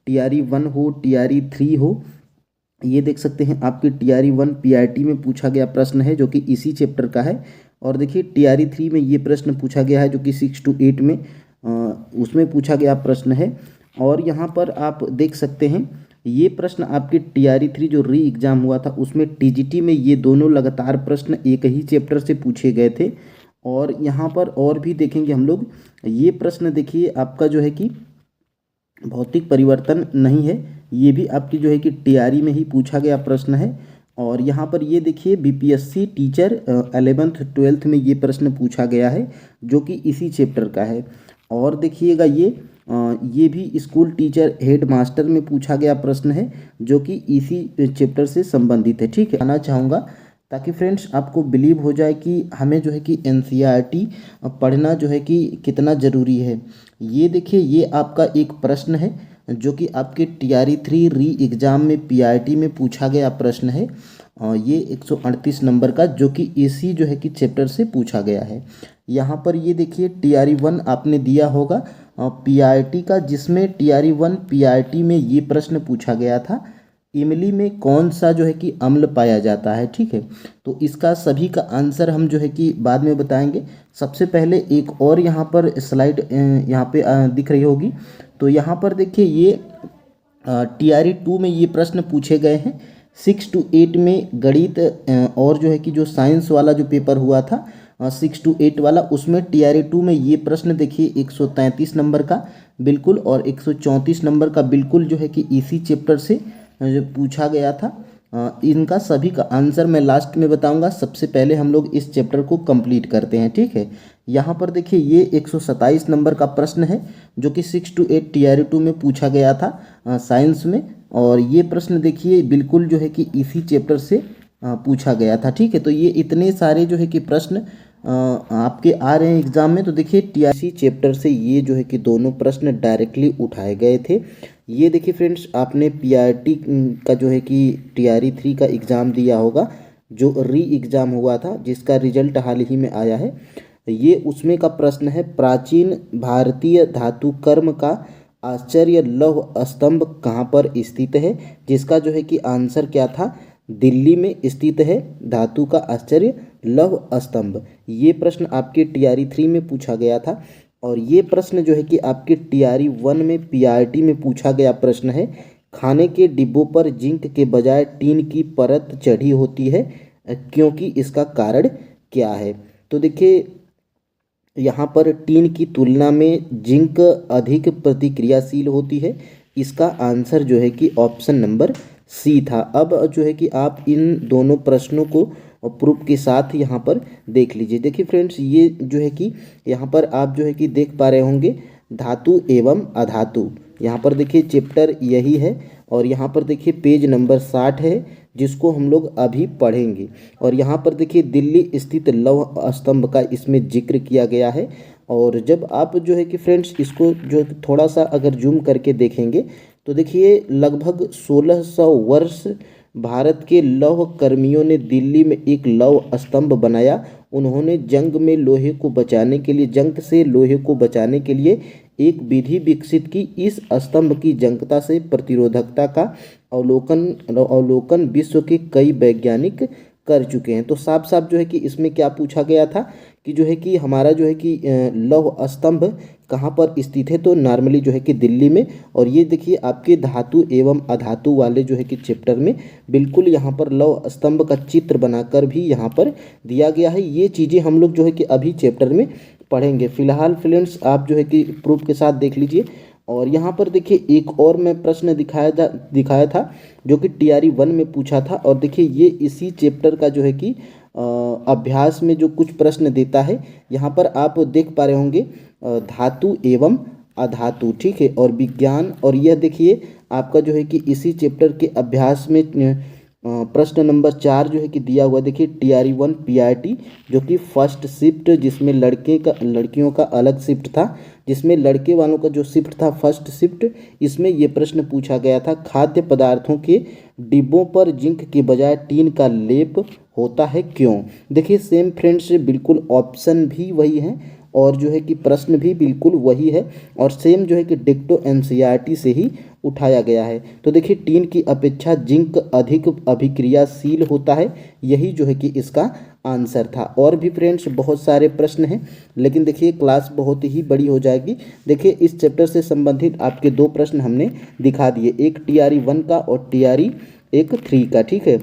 TRE 1 हो, TRE 3 हो। ये देख सकते हैं आपके TRE 1 PRT में पूछा गया प्रश्न है जो कि इसी चैप्टर का है। और देखिए TRE 3 में ये प्रश्न पूछा गया है जो कि 6 to 8 में उसमें पूछा गया प्रश्न है। और यहाँ पर आप देख सकते हैं ये प्रश्न आपके TRE 3 जो री एग्ज़ाम हुआ था उसमें TGT में ये दोनों लगातार प्रश्न एक ही चैप्टर से पूछे गए थे। और यहाँ पर और भी देखेंगे हम लोग, ये प्रश्न देखिए आपका जो है कि भौतिक परिवर्तन नहीं है, ये भी आपकी जो है कि TRE में ही पूछा गया प्रश्न है। और यहाँ पर ये देखिए BPSC टीचर 11th 12th में ये प्रश्न पूछा गया है जो कि इसी चैप्टर का है। और देखिएगा ये भी स्कूल टीचर हेड मास्टर में पूछा गया प्रश्न है जो कि इसी चैप्टर से संबंधित है, ठीक है। आना चाहूँगा ताकि फ्रेंड्स आपको बिलीव हो जाए कि हमें जो है कि NCERT पढ़ना जो है कि कितना ज़रूरी है। ये देखिए ये आपका एक प्रश्न है जो कि आपके TRE 3 री एग्ज़ाम में PRT में पूछा गया प्रश्न है। ये 138 नंबर का जो कि इसी जो है कि चैप्टर से पूछा गया है। यहाँ पर ये देखिए TRE 1 आपने दिया होगा PRT का, जिसमें TRE 1 PRT में ये प्रश्न पूछा गया था, इमली में कौन सा जो है कि अम्ल पाया जाता है, ठीक है। तो इसका सभी का आंसर हम जो है कि बाद में बताएंगे। सबसे पहले एक और यहाँ पर स्लाइड यहाँ पे दिख रही होगी, तो यहाँ पर देखिए ये TRE 2 में ये प्रश्न पूछे गए हैं। 6 to 8 में गणित और जो है कि जो साइंस वाला जो पेपर हुआ था 6 to 8 वाला, उसमें TRE 2 में ये प्रश्न देखिए 133 नंबर का बिल्कुल और 134 नंबर का बिल्कुल जो है कि इसी चैप्टर से जो पूछा गया था। इनका सभी का आंसर मैं लास्ट में बताऊंगा। सबसे पहले हम लोग इस चैप्टर को कंप्लीट करते हैं, ठीक है। यहाँ पर देखिए ये 127 नंबर का प्रश्न है जो कि 6 to 8 TRE 2 में पूछा गया था साइंस में। और ये प्रश्न देखिए बिल्कुल जो है कि इसी चैप्टर से पूछा गया था, ठीक है। तो ये इतने सारे जो है कि प्रश्न आपके आ रहे हैं एग्जाम में। तो देखिए TRE चैप्टर से ये जो है कि दोनों प्रश्न डायरेक्टली उठाए गए थे। ये देखिए फ्रेंड्स आपने PRT का जो है कि TRE 3 का एग्ज़ाम दिया होगा जो री एग्ज़ाम हुआ था, जिसका रिजल्ट हाल ही में आया है। ये उसमें का प्रश्न है, प्राचीन भारतीय धातु कर्म का आश्चर्य लौह स्तंभ कहाँ पर स्थित है, जिसका जो है कि आंसर क्या था, दिल्ली में स्थित है धातु का आश्चर्य लौह स्तंभ। ये प्रश्न आपके TRE 3 में पूछा गया था। और ये प्रश्न जो है कि आपके TRE 1 में PRT में पूछा गया प्रश्न है, खाने के डिब्बों पर जिंक के बजाय टीन की परत चढ़ी होती है क्योंकि इसका कारण क्या है। तो देखिए यहाँ पर टीन की तुलना में जिंक अधिक प्रतिक्रियाशील होती है। इसका आंसर जो है कि ऑप्शन नंबर सी था। अब जो है कि आप इन दोनों प्रश्नों को प्रूफ के साथ यहाँ पर देख लीजिए। देखिए फ्रेंड्स, ये जो है कि यहाँ पर आप जो है कि देख पा रहे होंगे धातु एवं अधातु। यहाँ पर देखिए चैप्टर यही है और यहाँ पर देखिए पेज नंबर 60 है जिसको हम लोग अभी पढ़ेंगे। और यहाँ पर देखिए दिल्ली स्थित लौह स्तंभ का इसमें जिक्र किया गया है। और जब आप जो है कि फ्रेंड्स इसको जो थोड़ा सा अगर जूम करके देखेंगे तो देखिए लगभग 1600 वर्ष भारत के लौह कर्मियों ने दिल्ली में एक लौह स्तंभ बनाया। उन्होंने जंग में लोहे को बचाने के लिए, जंग से लोहे को बचाने के लिए एक विधि विकसित की। इस स्तंभ की जंगता से प्रतिरोधकता का अवलोकन विश्व के कई वैज्ञानिक कर चुके हैं। तो साफ साफ जो है कि इसमें क्या पूछा गया था कि जो है कि हमारा जो है कि लौह स्तंभ कहाँ पर स्थित है, तो नॉर्मली जो है कि दिल्ली में। और ये देखिए आपके धातु एवं अधातु वाले जो है कि चैप्टर में बिल्कुल यहाँ पर लौह स्तंभ का चित्र बनाकर भी यहाँ पर दिया गया है। ये चीज़ें हम लोग जो है कि अभी चैप्टर में पढ़ेंगे। फिलहाल फ्रेंड्स आप जो है कि प्रूफ के साथ देख लीजिए। और यहाँ पर देखिए एक और मैं प्रश्न दिखाया था जो कि TRE 1 में पूछा था। और देखिए ये इसी चैप्टर का जो है कि अभ्यास में जो कुछ प्रश्न देता है, यहाँ पर आप देख पा रहे होंगे धातु एवं अधातु, ठीक है, और विज्ञान। और यह देखिए आपका जो है कि इसी चैप्टर के अभ्यास में प्रश्न नंबर 4 जो है कि दिया हुआ। देखिए TRE 1 PRT जो कि फर्स्ट शिफ्ट, जिसमें लड़कियों का अलग शिफ्ट था, जिसमें लड़के वालों का जो शिफ्ट था फर्स्ट शिफ्ट। इसमें ये प्रश्न पूछा गया था, खाद्य पदार्थों के डिब्बों पर जिंक के बजाय टीन का लेप होता है क्यों। देखिए सेम फ्रेंड्स बिल्कुल ऑप्शन भी वही है और जो है कि प्रश्न भी बिल्कुल वही है और सेम जो है कि डिक्टो NCERT से ही उठाया गया है। तो देखिए टीन की अपेक्षा जिंक अधिक अभिक्रियाशील होता है, यही जो है कि इसका आंसर था। और भी फ्रेंड्स बहुत सारे प्रश्न हैं, लेकिन देखिए क्लास बहुत ही बड़ी हो जाएगी। देखिए इस चैप्टर से संबंधित आपके 2 प्रश्न हमने दिखा दिए, एक TRE 1 का और TRE 3 का, ठीक है।